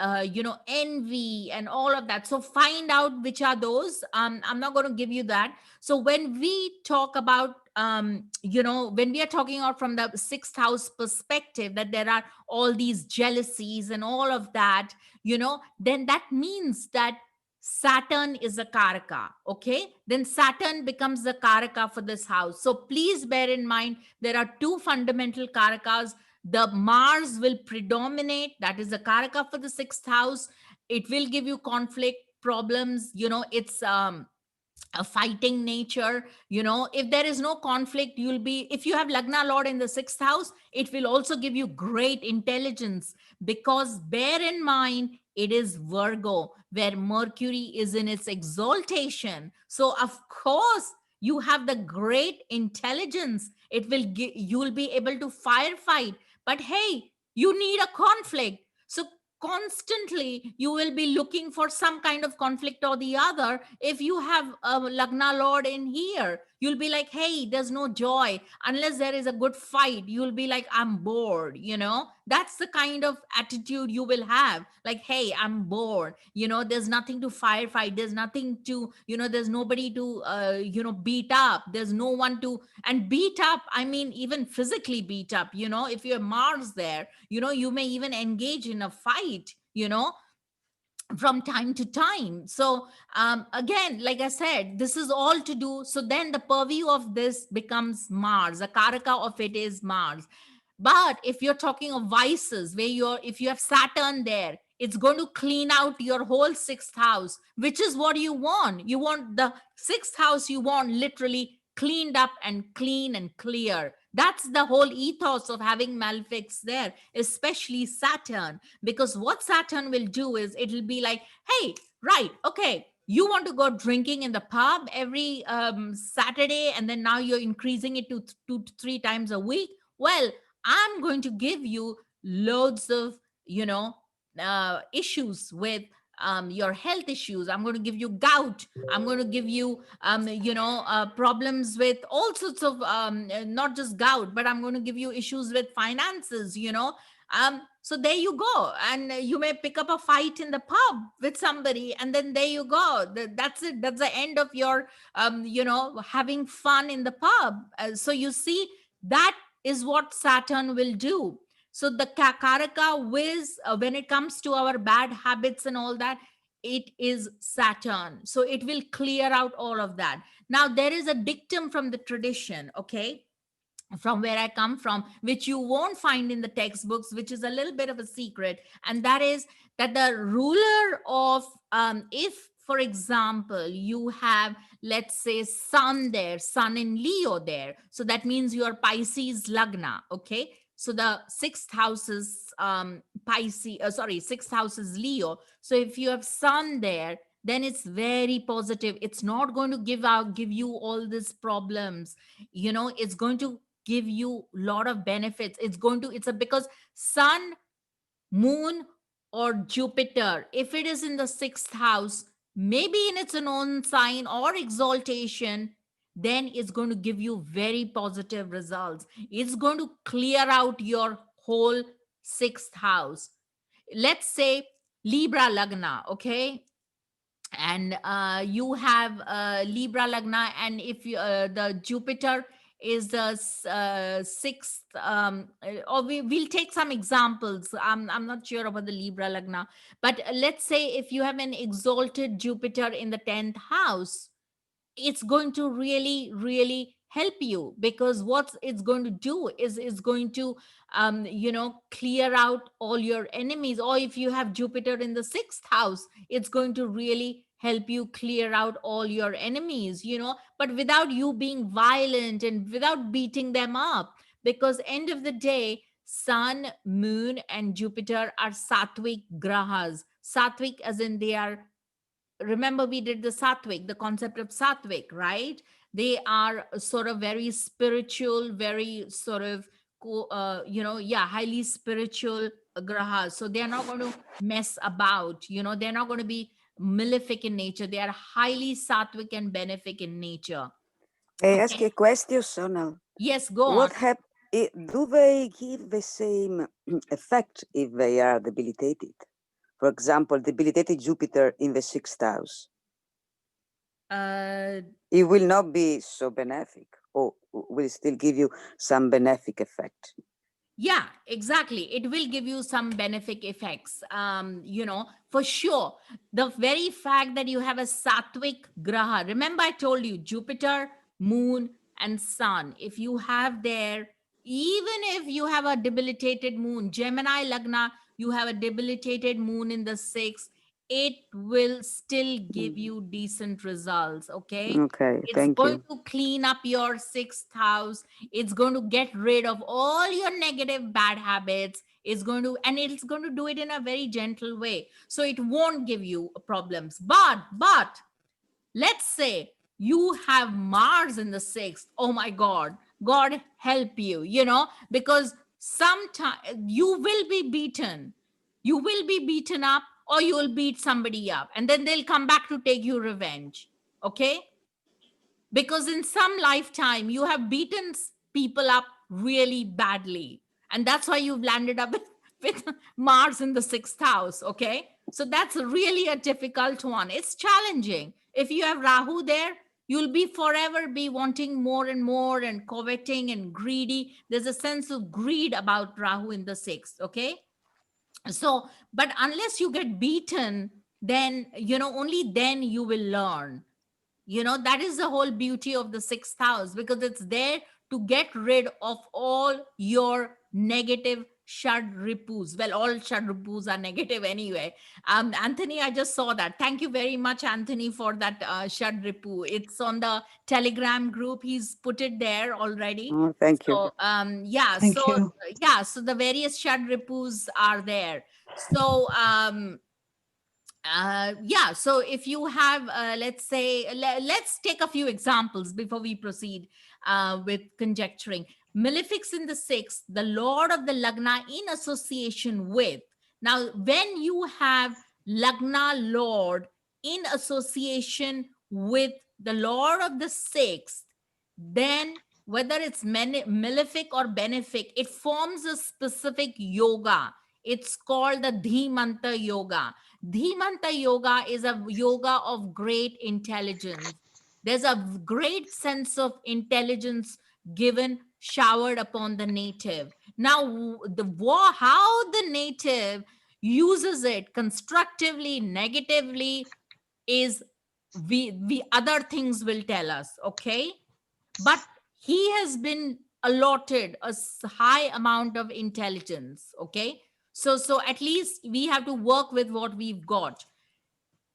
envy and all of that. So find out which are those. I'm not going to give you that. So when we talk about when we are talking out from the sixth house perspective, that there are all these jealousies and all of that, then that means that Saturn is a karaka. Okay, then Saturn becomes the karaka for this house. So please bear in mind there are two fundamental karakas. The Mars will predominate, that is the karaka for the sixth house. It will give you conflict, problems, it's a fighting nature. If there is no conflict, you'll be, if you have Lagna Lord in the sixth house, it will also give you great intelligence, because bear in mind it is Virgo, where Mercury is in its exaltation. So of course you have the great intelligence. It will you'll be able to firefight. But hey, you need a conflict. So constantly you will be looking for some kind of conflict or the other. If you have a Lagna Lord in here, you'll be like, hey, there's no joy unless there is a good fight. You'll be like, I'm bored. That's the kind of attitude you will have, like, hey, I'm bored. There's nothing to firefight, there's nothing to, there's nobody to beat up, there's no one to, and beat up, I mean even physically beat up. If you have Mars there, you may even engage in a fight, from time to time. So again, like I said, this is all to do. So then the purview of this becomes Mars. The karaka of it is Mars. But if you're talking of vices, if you have Saturn there, it's going to clean out your whole sixth house, which is what you want. You want the sixth house, you want literally cleaned up and clean and clear. That's the whole ethos of having malefics there, especially Saturn. Because what Saturn will do is it'll be like, hey, right, okay, you want to go drinking in the pub every Saturday, and then now you're increasing it to 2 to 3 times a week. Well, I'm going to give you loads of, issues with your health issues. I'm going to give you gout. I'm going to give you, problems with all sorts of, not just gout, but I'm going to give you issues with finances, so there you go. And you may pick up a fight in the pub with somebody, and then there you go. That's it. That's the end of your, having fun in the pub. So you see, that is what Saturn will do. So the karaka whiz, when it comes to our bad habits and all that, it is Saturn. So it will clear out all of that. Now there is a dictum from the tradition, okay, from where I come from, which you won't find in the textbooks, which is a little bit of a secret. And that is that the ruler of, if, for example, you have, let's say, Sun there, Sun in Leo there. So that means you are Pisces Lagna, okay? So the sixth house is sixth house is Leo. So if you have Sun there, then it's very positive. It's not going to give you all these problems. It's going to give you a lot of benefits. Because Sun, Moon, or Jupiter, if it is in the sixth house, maybe in its own sign or exaltation, then it's going to give you very positive results. It's going to clear out your whole sixth house. Let's say Libra Lagna, okay? And you have Libra Lagna, and if you, the Jupiter is the sixth, or we'll take some examples. I'm not sure about the Libra Lagna, but let's say if you have an exalted Jupiter in the 10th house, it's going to really help you, because what it's going to do is it's going to clear out all your enemies. Or if you have Jupiter in the sixth house, it's going to really help you clear out all your enemies, but without you being violent and without beating them up. Because end of the day, sun, moon and Jupiter are sattvic grahas. Sattvic as in they are, remember we did the sattvic, the concept of sattvic, right? They are sort of very spiritual, very sort of highly spiritual grahas. So they're not going to mess about, they're not going to be malefic in nature. They are highly sattvic and benefic in nature. I ask Okay. you a question, Sonal. Yes, go on. What do they give the same effect if they are debilitated? For example, debilitated Jupiter in the sixth house. It will not be so benefic, or will still give you some benefic effect. Yeah, exactly. It will give you some benefic effects. For sure. The very fact that you have a sattvic graha, remember I told you Jupiter, moon, and sun. If you have there, even if you have a debilitated moon, Gemini Lagna, you have a debilitated moon in the sixth, it will still give you decent results. Okay. Okay, It's thank going you. to clean up your sixth house. It's going to get rid of all your negative bad habits. It's going to do it in a very gentle way. So it won't give you problems. But let's say you have Mars in the sixth. Oh my God. God help you, because sometime you will be beaten. You will be beaten up, or you will beat somebody up. And then they'll come back to take you revenge. Okay. Because in some lifetime you have beaten people up really badly, and that's why you've landed up with Mars in the sixth house. Okay, so that's really a difficult one. It's challenging. If you have Rahu there, you'll be forever be wanting more and more and coveting and greedy. There's a sense of greed about Rahu in the sixth. Okay, so but unless you get beaten, then only then you will learn. That is the whole beauty of the sixth house, because it's there to get rid of all your negative shad ripus. Well, all shad ripus are negative anyway. Anthony, I just saw that. Thank you very much, Anthony, for that shad ripu. It's on the Telegram group. He's put it there already. Oh, thank you. So Thank you. so the various shad ripus are there. So so if you have let's say let's take a few examples before we proceed with conjecturing. Malefics in the sixth, the lord of the lagna in association with. Now when you have lagna lord in association with the lord of the sixth, then whether it's malefic or benefic, it forms a specific yoga. It's called the dhimanta yoga. Dhimanta yoga is a yoga of great intelligence. There's a great sense of intelligence given, showered upon the native. Now, how the native uses it constructively, negatively, is we other things will tell us. Okay, but he has been allotted a high amount of intelligence. Okay, so at least we have to work with what we've got.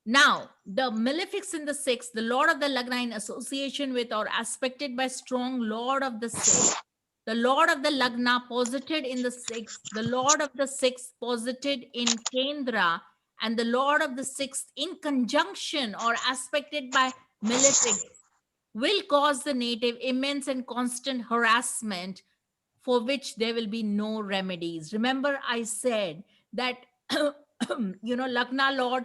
Now the malefics in the sixth, the lord of the lagna in association with or aspected by strong lord of the sixth, the lord of the lagna posited in the sixth, the lord of the sixth posited in kendra, and the lord of the sixth in conjunction or aspected by malefics will cause the native immense and constant harassment for which there will be no remedies. Remember, I said that, Lagna Lord,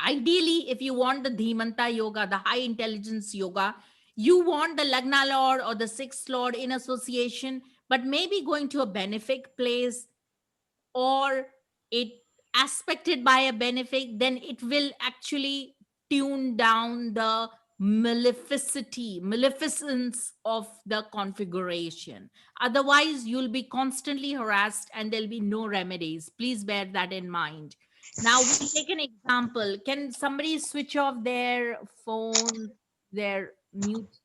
ideally, if you want the Dhimanta yoga, the high intelligence yoga, you want the Lagna Lord or the sixth Lord in association, but maybe going to a benefic place, or it aspected by a benefic, then it will actually tune down the maleficence of the configuration. Otherwise you'll be constantly harassed and there'll be no remedies. Please bear that in mind. Now we'll take an example. Can somebody switch off their phone, their mute?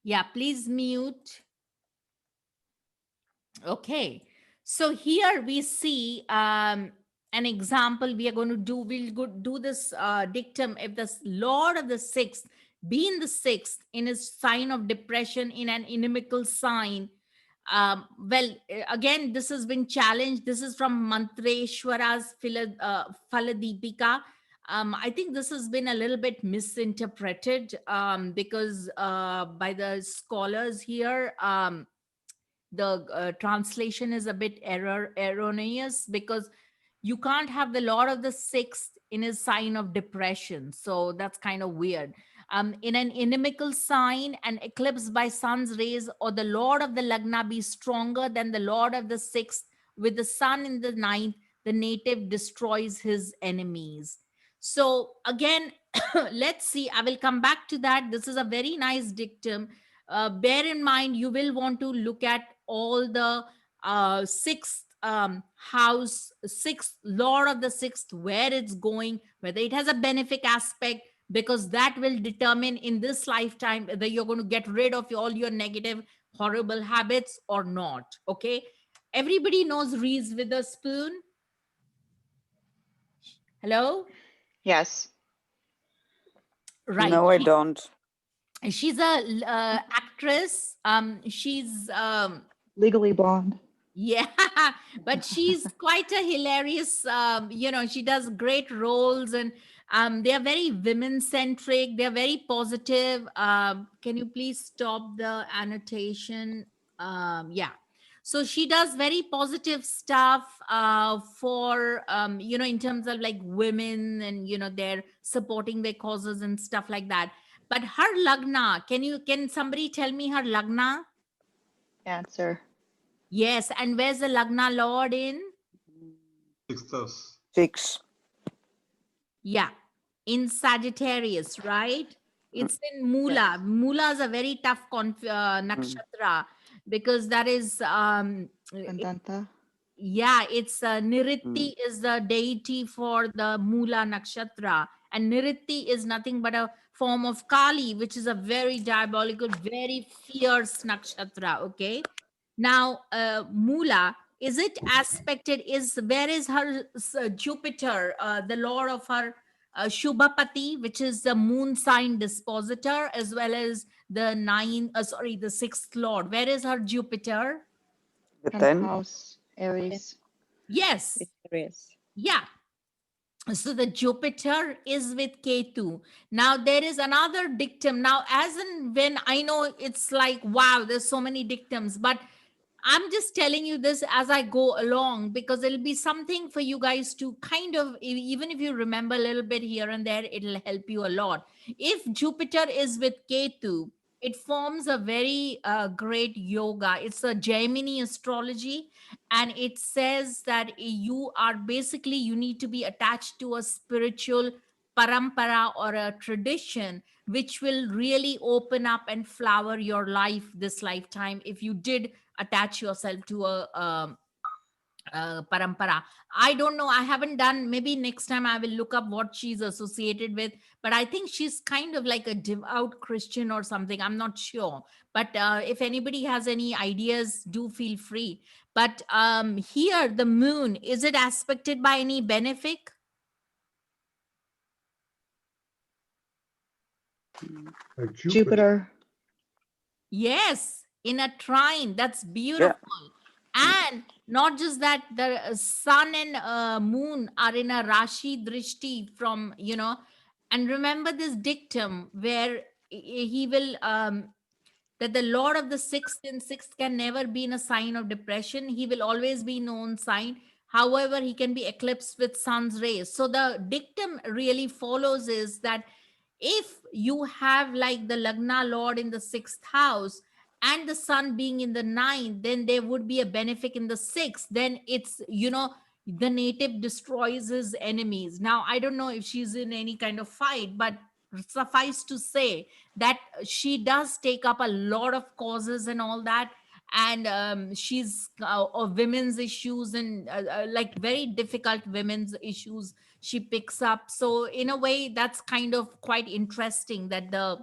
Yeah, please mute. Okay. So here we see an example we are going to do. We'll do this dictum. If the Lord of the sixth be in the sixth in his sign of depression in an inimical sign, again, this has been challenged. This is from Mantreshwara's Faladipika. I think this has been a little bit misinterpreted because by the scholars here, the translation is a bit erroneous, because you can't have the Lord of the sixth in his sign of depression. So that's kind of weird. In an inimical sign, an eclipse by sun's rays, or the Lord of the Lagna be stronger than the Lord of the sixth, with the sun in the ninth, the native destroys his enemies. So again, let's see. I will come back to that. This is a very nice dictum. Bear in mind, you will want to look at all the sixth house, sixth Lord of the sixth, where it's going, whether it has a benefic aspect, because that will determine in this lifetime whether you're going to get rid of all your negative, horrible habits or not. Okay. Everybody knows Reese Witherspoon. Hello? Yes. Right. No, I don't. She's a actress. She's Legally Blonde. yeah, but she's quite a hilarious. She does great roles, and they are very women centric. They are very positive. Can you please stop the annotation? Yeah. So she does very positive stuff for in terms of like women, and they're supporting their causes and stuff like that. But her lagna, can somebody tell me her lagna? Answer. Yes, and where's the lagna lord in? Sixth house. 6. Yeah, in Sagittarius, right? It's in Mula. Mula is a very tough nakshatra, because that is Vandanta. yeah, it's Niritti is the deity for the Mula nakshatra, and Niritti is nothing but a form of Kali, which is a very diabolical, very fierce nakshatra. Okay, now Mula, is it aspected? Where is her Jupiter, the lord of her Shubhapati, which is the moon sign dispositor, as well as the sixth lord? Where is her Jupiter? The 10th 10. house. Aries. Yes. Yes. Yeah. So the Jupiter is with Ketu. Now there is another dictum. Now, as and when, I know it's like, wow, there's so many dictums, but I'm just telling you this as I go along, because it'll be something for you guys to kind of, even if you remember a little bit here and there, it'll help you a lot. If Jupiter is with Ketu, it forms a very great yoga. It's a Gemini astrology, and it says that you need to be attached to a spiritual parampara or a tradition, which will really open up and flower your life this lifetime if you did attach yourself to a parampara. I don't know. I haven't done. Maybe next time I will look up what she's associated with. But I think she's kind of like a devout Christian or something. I'm not sure. But if anybody has any ideas, do feel free. But here, the moon, is it aspected by any benefic? Like Jupiter. Yes, in a trine. That's beautiful. And not just that, the sun and moon are in a Rashi Drishti from, and remember this dictum where he will, that the Lord of the sixth and sixth can never be in a sign of depression. He will always be in own sign. However, he can be eclipsed with sun's rays. So the dictum really follows is that if you have like the Lagna Lord in the sixth house and the sun being in the ninth, then there would be a benefic in the sixth. Then it's, the native destroys his enemies. Now, I don't know if she's in any kind of fight, but suffice to say that she does take up a lot of causes and all that. and she's of women's issues and like very difficult women's issues she picks up. So in a way, that's kind of quite interesting that the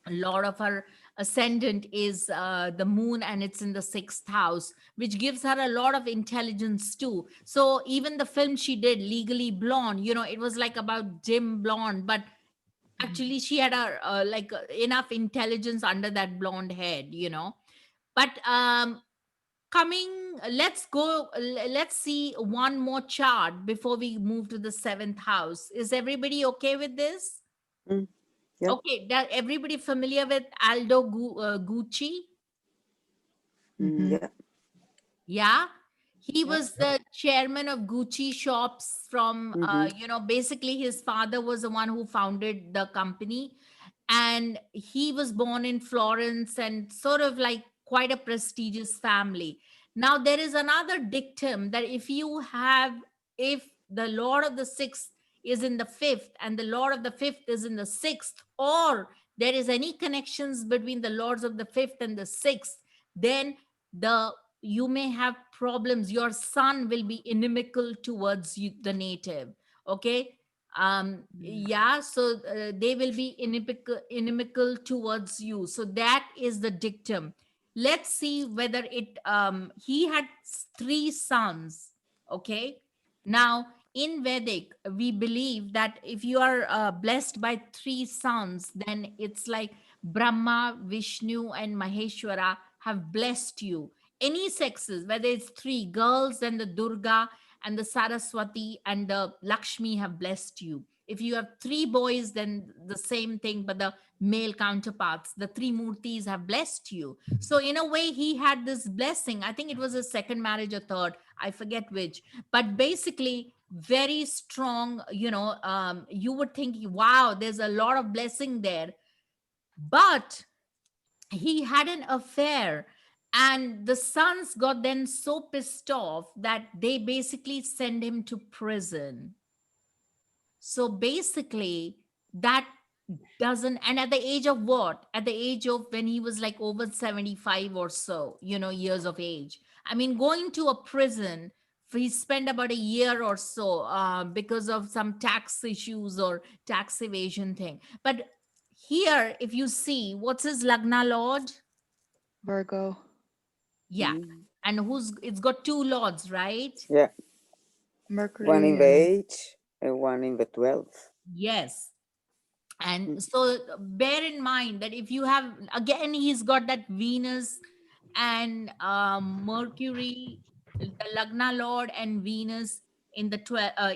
lord of her ascendant is the moon, and it's in the sixth house, which gives her a lot of intelligence too. So even the film she did, Legally Blonde, it was like about dim blonde, but actually she had a like enough intelligence under that blonde head. But coming let's go let's see one more chart before we move to the seventh house. Is everybody okay with this? Mm, yeah. Okay, everybody familiar with Aldo Gucci? Mhm. Yeah. Yeah, he Yep. was the chairman of Gucci shops from Mhm. basically his father was the one who founded the company, and he was born in Florence and sort of like quite a prestigious family. Now there is another dictum that if the lord of the sixth is in the fifth and the lord of the fifth is in the sixth, or there is any connections between the lords of the fifth and the sixth, then the you may have problems. Your son will be inimical towards you, the native. Okay. Yeah, so they will be inimical towards you. So that is the dictum. Let's see whether he had three sons. Okay. Now in Vedic we believe that if you are blessed by three sons, then it's like Brahma, Vishnu and Maheshwara have blessed you. Any sexes, whether it's three girls, then the Durga and the Saraswati and the Lakshmi have blessed you. If you have three boys, then the same thing, but the male counterparts, the three Murtis have blessed you. So, in a way, he had this blessing. I think it was a second marriage or third, I forget which. But basically, very strong, you would think, wow, there's a lot of blessing there. But he had an affair, and the sons got then so pissed off that they basically send him to prison. So basically, that doesn't, and at the age of what? At the age of when he was like over 75 or so, years of age. I mean, going to a prison, he spent about a year or so because of some tax issues or tax evasion thing. But here, if you see, what's his Lagna Lord? Virgo. Yeah. Mm. And it's got two lords, right? Yeah. One Mercury in the and 8th and one in the 12th. Yes. Mm. And so bear in mind that if you have, again, he's got that Venus and Mercury, the Lagna Lord and Venus in the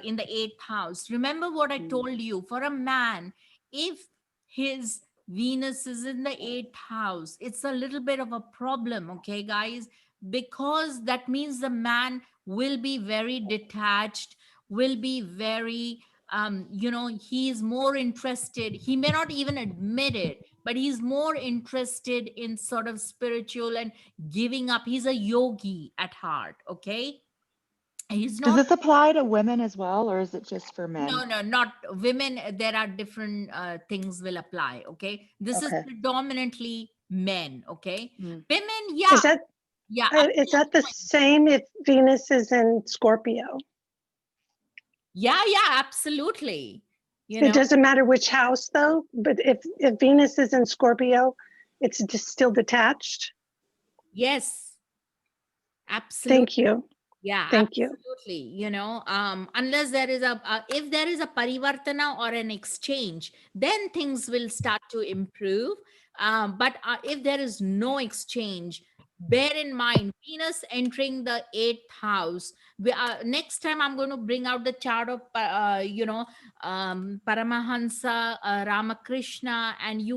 in the eighth house. Remember what I Mm. told you. For a man, if his Venus is in the eighth house, it's a little bit of a problem, okay, guys, because that means the man will be very detached, will be very he's more interested. He may not even admit it, but he's more interested in sort of spiritual and giving up. He's a yogi at heart. Okay. He's does not. this apply to women as well, or is it just for men? No, not women. There are different things will apply. Okay. This is Okay. predominantly men. Okay. Mm. Women, Is that yeah, is that the same if Venus is in Scorpio? yeah, absolutely. It doesn't matter which house though, but if Venus is in Scorpio, it's just still detached. Yes, absolutely. Thank you. Yeah, Thank you. absolutely. Unless there is if there is a parivartana or an exchange, then things will start to improve. But if there is no exchange, bear in mind Venus entering the eighth house. Next time I'm going to bring out the chart of Paramahansa Ramakrishna, and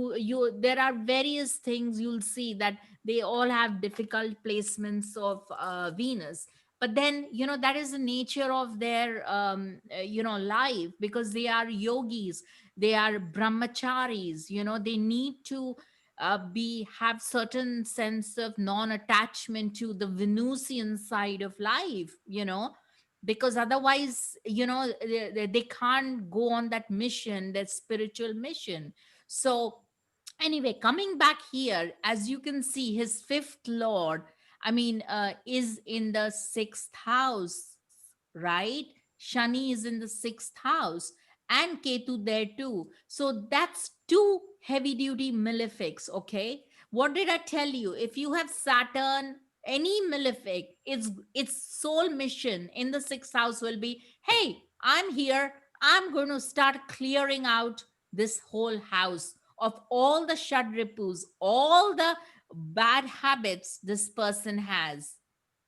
there are various things you'll see that they all have difficult placements of Venus. But then that is the nature of their life, because they are yogis, they are brahmacharis. They need to have certain sense of non-attachment to the Venusian side of life, because otherwise they can't go on that mission, that spiritual mission. So anyway, coming back here, as you can see, his fifth lord I mean, is in the sixth house, right? Shani is in the sixth house and Ketu there too. So that's two heavy duty malefics, okay? What did I tell you? If you have Saturn, any malefic, its sole mission in the sixth house will be, hey, I'm here. I'm going to start clearing out this whole house of all the shadripus, all the bad habits this person has.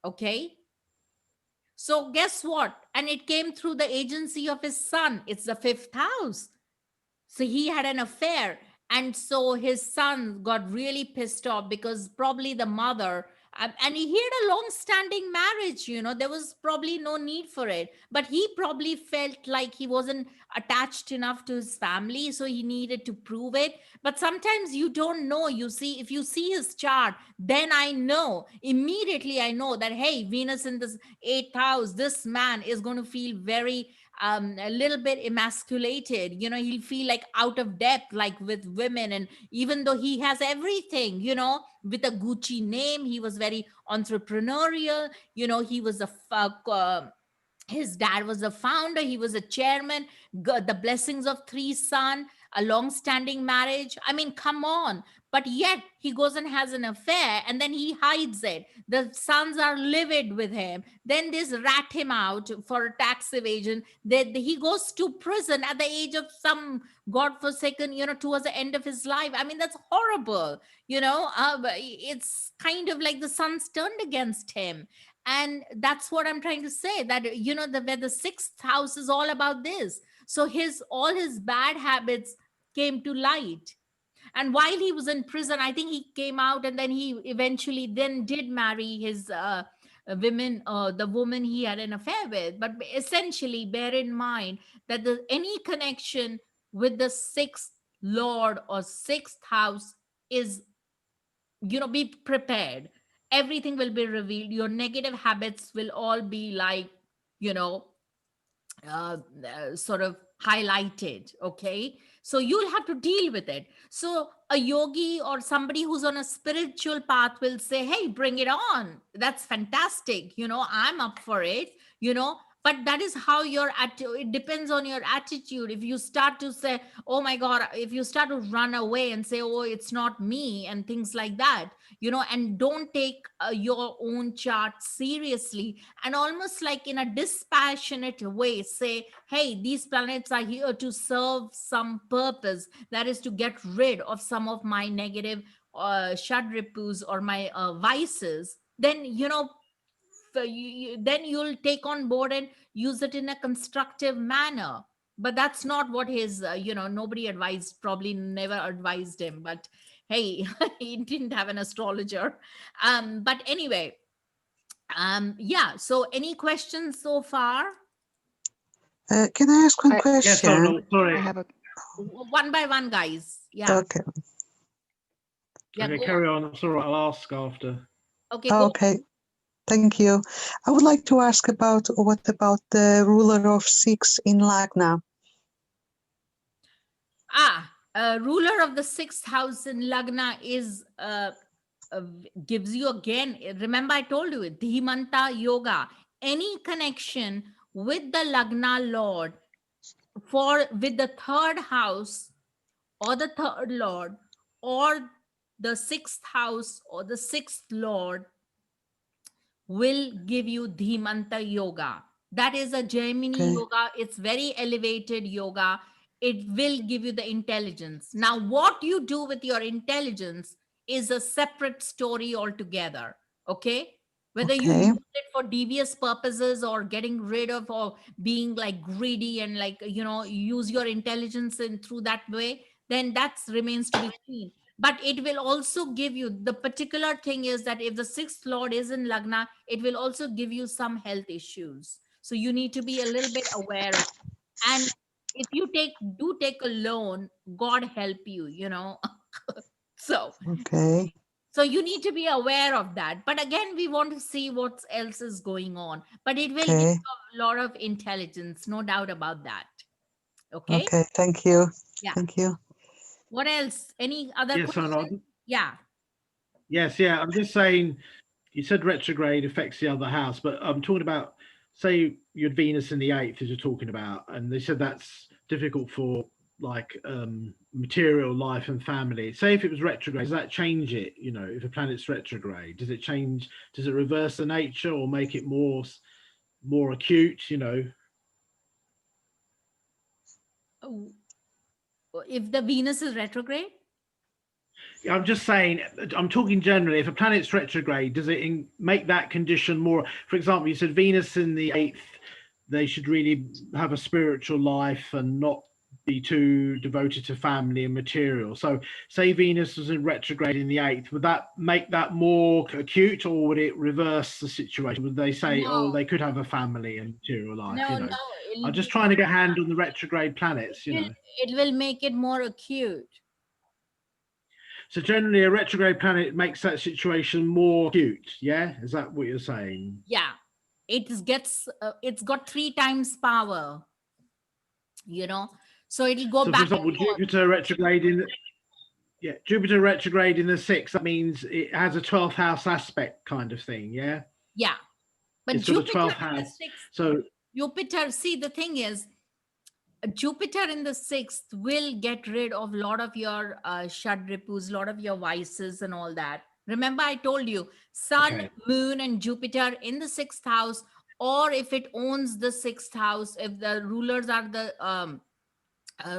Okay. So guess what? And it came through the agency of his son. It's the fifth house. So he had an affair. And so his son got really pissed off because probably the mother, and he had a long standing marriage, there was probably no need for it. But he probably felt like he wasn't attached enough to his family. So he needed to prove it. But sometimes you don't know. You see, if you see his chart, then immediately I know that, hey, Venus in this eighth house, this man is going to feel very a little bit emasculated. He'll feel like out of depth, like with women. And even though he has everything, with a Gucci name, he was very entrepreneurial. He was his dad was a founder, he was a chairman, got the blessings of three sons, a long-standing marriage. I mean, come on. But yet he goes and has an affair and then he hides it. The sons are livid with him. Then they rat him out for a tax evasion. Then he goes to prison at the age of some godforsaken, towards the end of his life. I mean, that's horrible. It's kind of like the sons turned against him. And that's what I'm trying to say, that where the sixth house is all about this. So all his bad habits came to light. And while he was in prison, I think he came out and then he eventually then did marry his the woman he had an affair with. But essentially bear in mind that any connection with the sixth lord or sixth house is, be prepared. Everything will be revealed. Your negative habits will all be like, you know sort of highlighted. Okay, so you'll have to deal with it. So a yogi or somebody who's on a spiritual path will say, hey, bring it on, that's fantastic, I'm up for it. But that is how it depends on your attitude. If you start to say, oh my god, if you start to run away and say, oh, it's not me, and things like that, and don't take your own chart seriously, and almost like in a dispassionate way say, hey, these planets are here to serve some purpose, that is to get rid of some of my negative shadripus or my vices, then then you'll take on board and use it in a constructive manner. But that's not what his nobody advised, probably never advised him. But hey, he didn't have an astrologer. But anyway, yeah, so any questions so far? Can I ask one I- question? Yes, sorry, I sorry. have a One by one, guys. Yeah. Okay. Yeah, Okay, go carry on. It's all right. I'll ask after. on. Okay, go. Okay. Thank you. I would like to ask about what about the ruler of six in Lagna? Ruler of the sixth house in Lagna is gives you again, remember I told you, Dhimanta yoga, any connection with the Lagna lord with the third house or the third lord or the sixth house or the sixth lord will give you Dhimanta yoga. That is a Jaimini Okay. yoga. It's very elevated yoga. It will give you the intelligence. Now, what you do with your intelligence is a separate story altogether. Okay? Whether you Okay. use it for devious purposes or getting rid of or being like greedy and like, use your intelligence in through that way, then that remains to be seen. But it will also give you, the particular thing is that if the sixth lord is in Lagna, it will also give you some health issues. So you need to be a little bit aware of. And if you do take a loan, God help you, so Okay. so you need to be aware of that. But again, we want to see what else is going on. But it will give Okay. you a lot of intelligence, no doubt about that. Okay. Okay. Thank you. Yeah. Thank you. What else? Any other Yes, questions? Arnold. Yeah. Yes, yeah. I'm just saying, you said retrograde affects the other house, but I'm talking about, say you had Venus in the eighth, as you're talking about, and they said that's difficult for like material life and family. Say if it was retrograde, does that change it? You know, if a planet's retrograde, does it change? Does it reverse the nature or make it more acute? You know, If the Venus is retrograde? I'm just saying, I'm talking generally. If a planet's retrograde, does it make that condition more? For example, you said Venus in the eighth, they should really have a spiritual life and not be too devoted to family and material. So, say Venus was in retrograde in the eighth, would that make that more acute, or would it reverse the situation? Would they say, No. oh, they could have a family and material life? No, You know, no. I'm just trying to get a hand on the retrograde planets. You know. It will make it more acute. So generally, a retrograde planet makes that situation more acute. Yeah, is that what you're saying? Yeah, it's got 3 times power. You know, so it'll go So, for back. example, Jupiter retrograde in Jupiter retrograde in the sixth. That means it has a 12th house aspect kind of thing. Yeah. Yeah, but It's got a Jupiter 12th in the house. sixth. So Jupiter. See, the thing is, Jupiter in the sixth will get rid of a lot of your shadripus, a lot of your vices and all that. Remember, I told you, Sun, Okay. Moon, and Jupiter in the sixth house, or if it owns the sixth house, if the rulers are the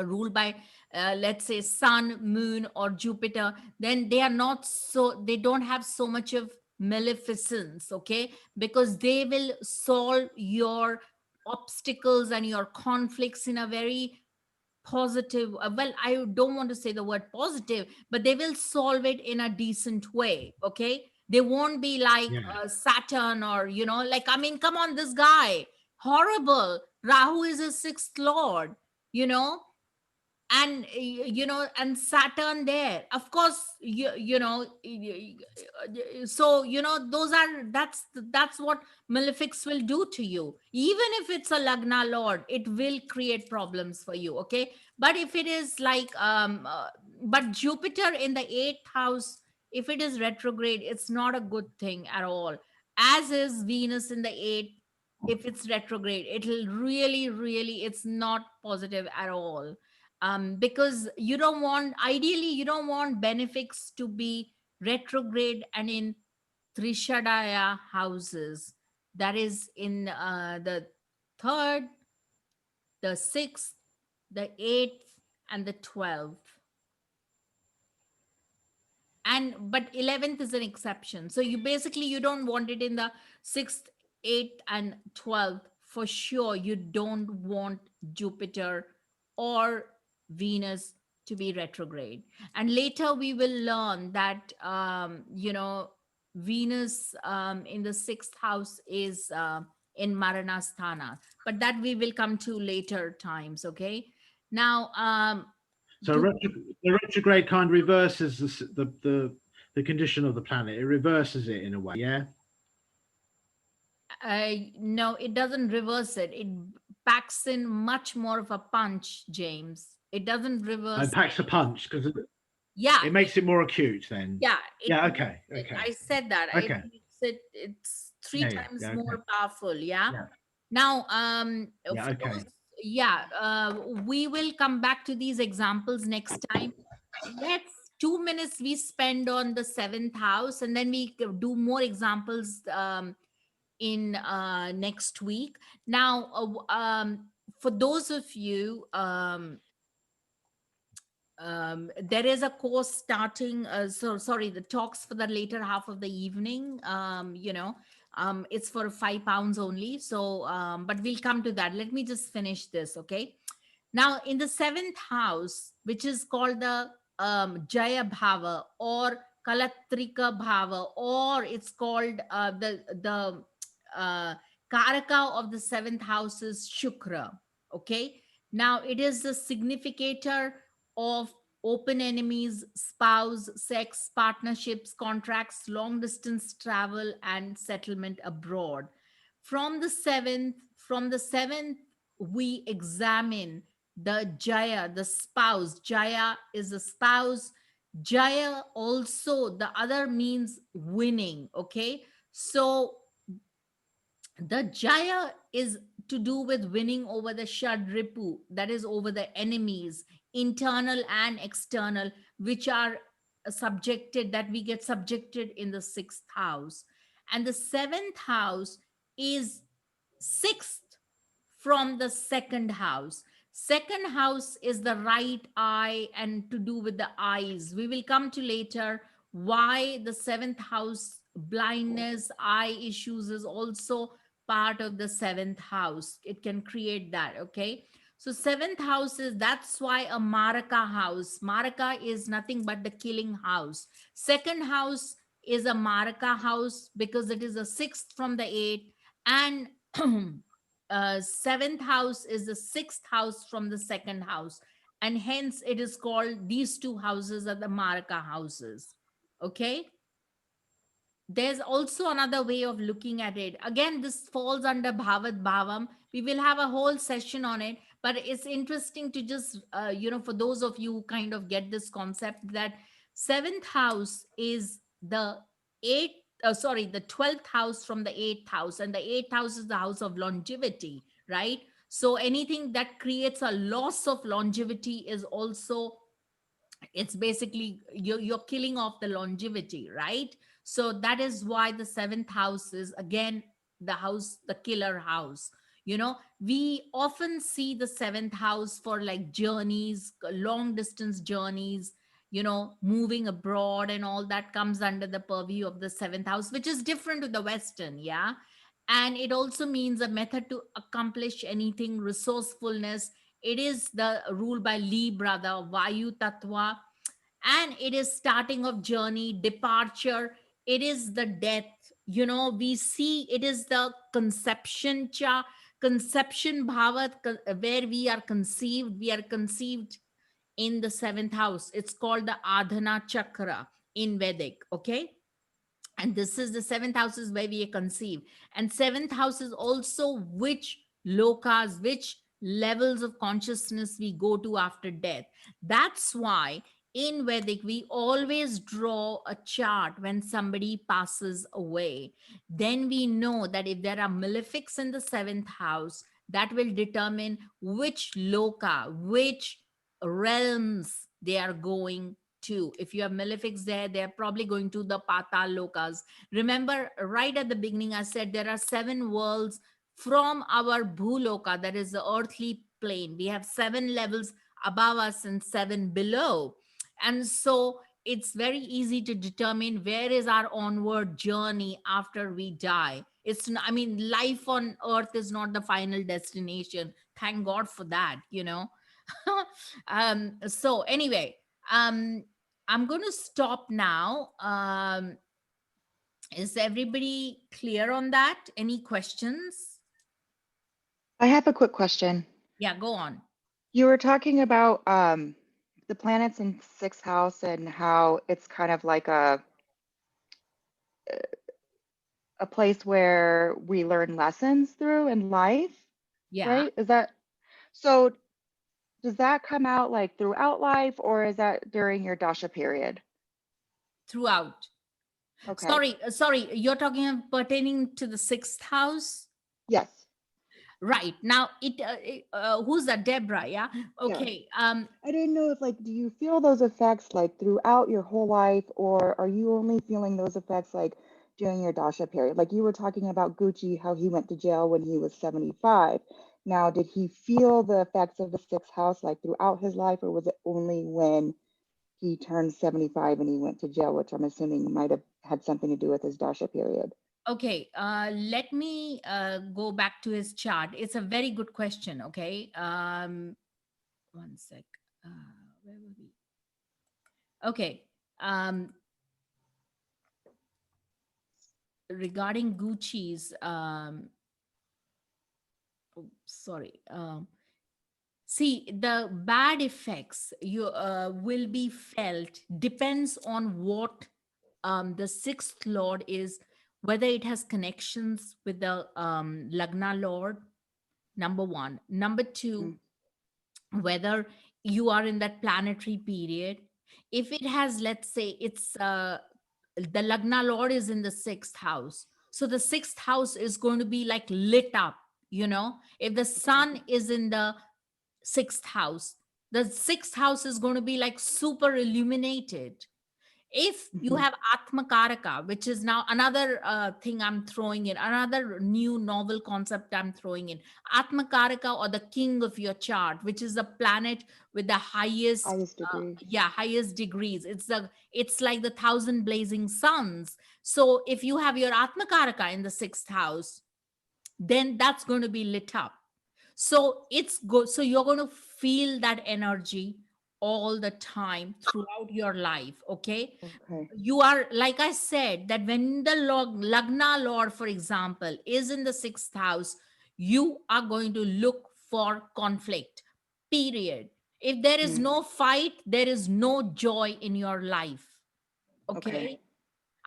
ruled by, let's say, Sun, Moon, or Jupiter, then they are not so, they don't have so much of maleficence, okay? Because they will solve your obstacles and your conflicts in a very positive, well, I don't want to say the word positive, but they will solve it in a decent way, okay? They won't be like Yeah. Saturn, or, you know, like, I mean, come on, this guy, horrible. Rahu is his sixth lord, you know, and you know, and Saturn there, of course, you know, so, you know, those are, that's what malefics will do to you. Even if it's a Lagna lord, it will create problems for you, okay? But if it is like but Jupiter in the 8th house, if it is retrograde, it's not a good thing at all. As is Venus in the 8th, if it's retrograde, it'll really, it's not positive at all. Because you don't want, ideally you don't want benefics to be retrograde and in Trishadaya houses, that is in the 3rd, the 6th, the 8th, and the 12th. And but 11th is an exception, so you basically, you don't want it in the 6th, 8th, and 12th. For sure, you don't want Jupiter or Venus to be retrograde. And later we will learn that you know, Venus in the 6th house is in Maranasthana, but that we will come to later times, okay? Now So the retrograde kind of reverses the condition of the planet. It reverses it in a way. Yeah. no, it doesn't reverse it. It packs in much more of a punch, James. It doesn't reverse. It packs a punch because Yeah. it makes it more acute then. Yeah. Yeah. Okay. Okay. I said that. Okay. It makes it's 3 Yeah, yeah, times yeah, more okay. powerful. Yeah. Yeah. Now, Yeah. for Okay. those- yeah, we will come back to these examples next time. Let's 2 minutes we spend on the 7th house, and then we do more examples in next week. Now, for those of you, there is a course starting. So sorry, the talks for the later half of the evening. You know, it's for £5 only. So, but we'll come to that. Let me just finish this, okay? Now, in the 7th house, which is called the Jaya Bhava or Kalatrika Bhava, or it's called the Karaka of the 7th house is Shukra. Okay. Now, it is the significator of open enemies, spouse, sex, partnerships, contracts, long distance travel, and settlement abroad. From the seventh, we examine the Jaya, the spouse. Jaya is a spouse. Jaya also, the other means winning. Okay. So the Jaya is to do with winning over the Shadripu, that is over the enemies, internal and external, which are subjected, that we get subjected in the sixth house. And the seventh house is sixth from the second house. Second house is the right eye and to do with the eyes. We will come to later why the seventh house blindness, eye issues is also part of the seventh house. It can create that. Okay. So seventh house is, that's why a Maraka house. Maraka is nothing but the killing house. Second house is a Maraka house because it is a sixth from the eighth, and seventh house is the sixth house from the second house, and hence it is called, these two houses are the Maraka houses. Okay. There's also another way of looking at it. Again, this falls under Bhavat Bhavam. We will have a whole session on it, but it's interesting to just, for those of you who kind of get this concept, that seventh house is the eighth, the 12th house from the eighth house, and the eighth house is the house of longevity, right? So anything that creates a loss of longevity is also, it's basically you're killing off the longevity, right? So that is why the seventh house is again the house, the killer house. We often see the seventh house for like journeys, long distance journeys, moving abroad, and all that comes under the purview of the seventh house, which is different to the Western. Yeah. And it also means a method to accomplish anything, resourcefulness. It is the rule by Lee brother, Vayu Tattva, and it is starting of journey, departure. It is the death. We see it is the conception cha, conception bhava, where we are conceived. We are conceived in the seventh house. It's called the Adhana Chakra in Vedic. Okay. And this is the seventh house is where we are conceived, and seventh house is also which lokas, which levels of consciousness we go to after death. That's why in Vedic we always draw a chart when somebody passes away. Then we know that if there are malefics in the seventh house, that will determine which loka, which realms they are going to. If you have malefics there, they're probably going to the Patal Lokas. Remember, right at the beginning, I said there are 7 worlds from our Bhuloka, that is the earthly plane. We have 7 levels above us and 7 below. And so it's very easy to determine where is our onward journey after we die. Life on earth is not the final destination. Thank God for that. So anyway, um, I'm going to stop now. Is everybody clear on that? Any questions? I have a quick question. Yeah, go on. You were talking about the planets in sixth house and how it's kind of like a place where we learn lessons through in life, Yeah, right? Is that so? Does that come out like throughout life, or is that during your dasha period? throughout. Okay. Sorry, you're talking pertaining to the sixth house? Yes. Right. Now, who's that? Deborah, yeah? Yeah. Okay. I didn't know if do you feel those effects like throughout your whole life, or are you only feeling those effects like during your dasha period? Like you were talking about Gucci, how he went to jail when he was 75. Now, did he feel the effects of the sixth house like throughout his life, or was it only when he turned 75 and he went to jail, which I'm assuming might have had something to do with his dasha period? Okay, let me go back to his chart. It's a very good question. Okay, one sec. Where were we? Okay, regarding Gucci's, sorry. See, the bad effects you will be felt depends on what the sixth lord is, whether it has connections with the Lagna lord, number one. Number two, whether you are in that planetary period. If it has, let's say it's the Lagna lord is in the sixth house, So the sixth house is going to be like lit up, you know. If the sun is in the sixth house, the sixth house is going to be like super illuminated. If you have Atma Karaka, which is now another thing I'm throwing in, another new novel concept I'm throwing in, Atma Karaka, or the king of your chart, which is the planet with the highest, Highest degree. highest degrees. It's like the thousand blazing suns. So if you have your Atma Karaka in the sixth house, then that's going to be lit up. So it's good. So you're going to feel that energy all the time throughout your life. Okay. Okay. You are, like I said, that when the Lagna Lord, for example, is in the sixth house, you are going to look for conflict, period. If there is Mm. no fight, there is no joy in your life. Okay.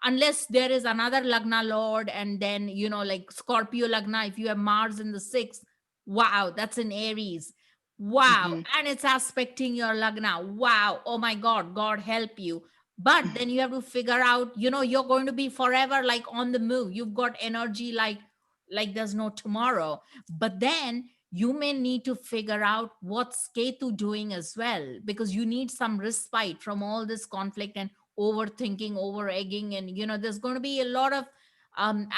Unless there is another Lagna Lord, and then, you know, like Scorpio Lagna, if you have Mars in the sixth, wow, that's in Aries. Wow. And it's aspecting your Lagna. Wow. Oh my God, God help you. But then you have to figure out, you know, you're going to be forever like on the move. You've got energy like there's no tomorrow. But then you may need to figure out what's Ketu doing as well, because you need some respite from all this conflict and overthinking, over egging, and you know, there's going to be a lot of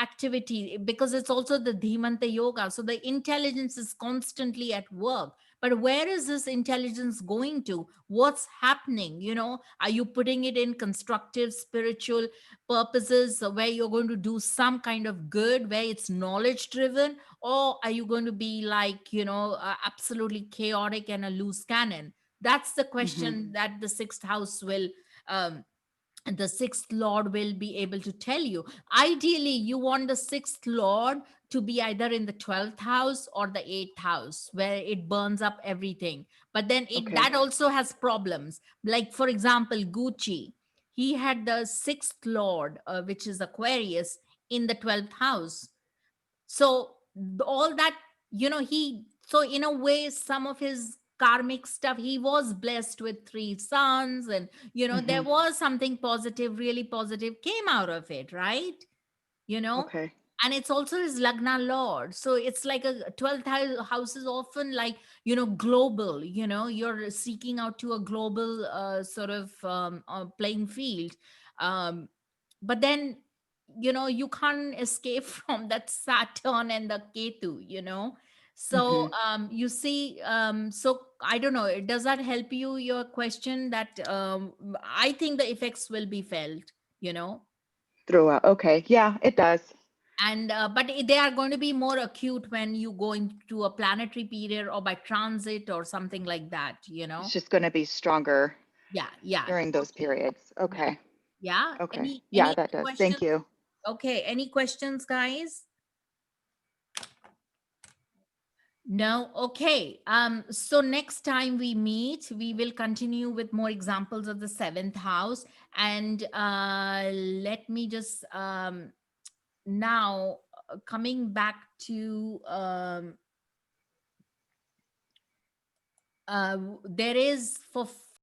activity, because it's also the Dhimanta Yoga. So the intelligence is constantly at work. But where is this intelligence going to? What's happening? You know, are you putting it in constructive spiritual purposes, where you're going to do some kind of good, where it's knowledge driven, or are you going to be like, you know, absolutely chaotic and a loose cannon? That's the question that the sixth house will um, and the sixth lord will be able to tell you. Ideally, you want the sixth lord to be either in the 12th house or the 8th house, where it burns up everything. But then that also has problems. Like, for example, Gucci, he had the sixth lord, which is Aquarius, in the 12th house. So all that, you know, so in a way, some of his karmic stuff, he was blessed with three sons, and you know, there was something positive, really positive came out of it, right? You know. And it's also his Lagna Lord. So it's like a 12th house is often like, you know, global, you know, you're seeking out to a global sort of playing field. But then, you know, you can't escape from that Saturn and the Ketu, you know. So you see, so I don't know, does that help you, your question? That I think the effects will be felt, you know. Throughout. Okay. Yeah, it does. And but they are going to be more acute when you go into a planetary period or by transit or something like that, you know. It's just going to be stronger Yeah during those periods. Okay. yeah Okay. any Yeah, any that does. questions? Thank you. Okay, any questions, guys? No. Okay. So next time we meet, we will continue with more examples of the seventh house. And let me just now coming back to there is for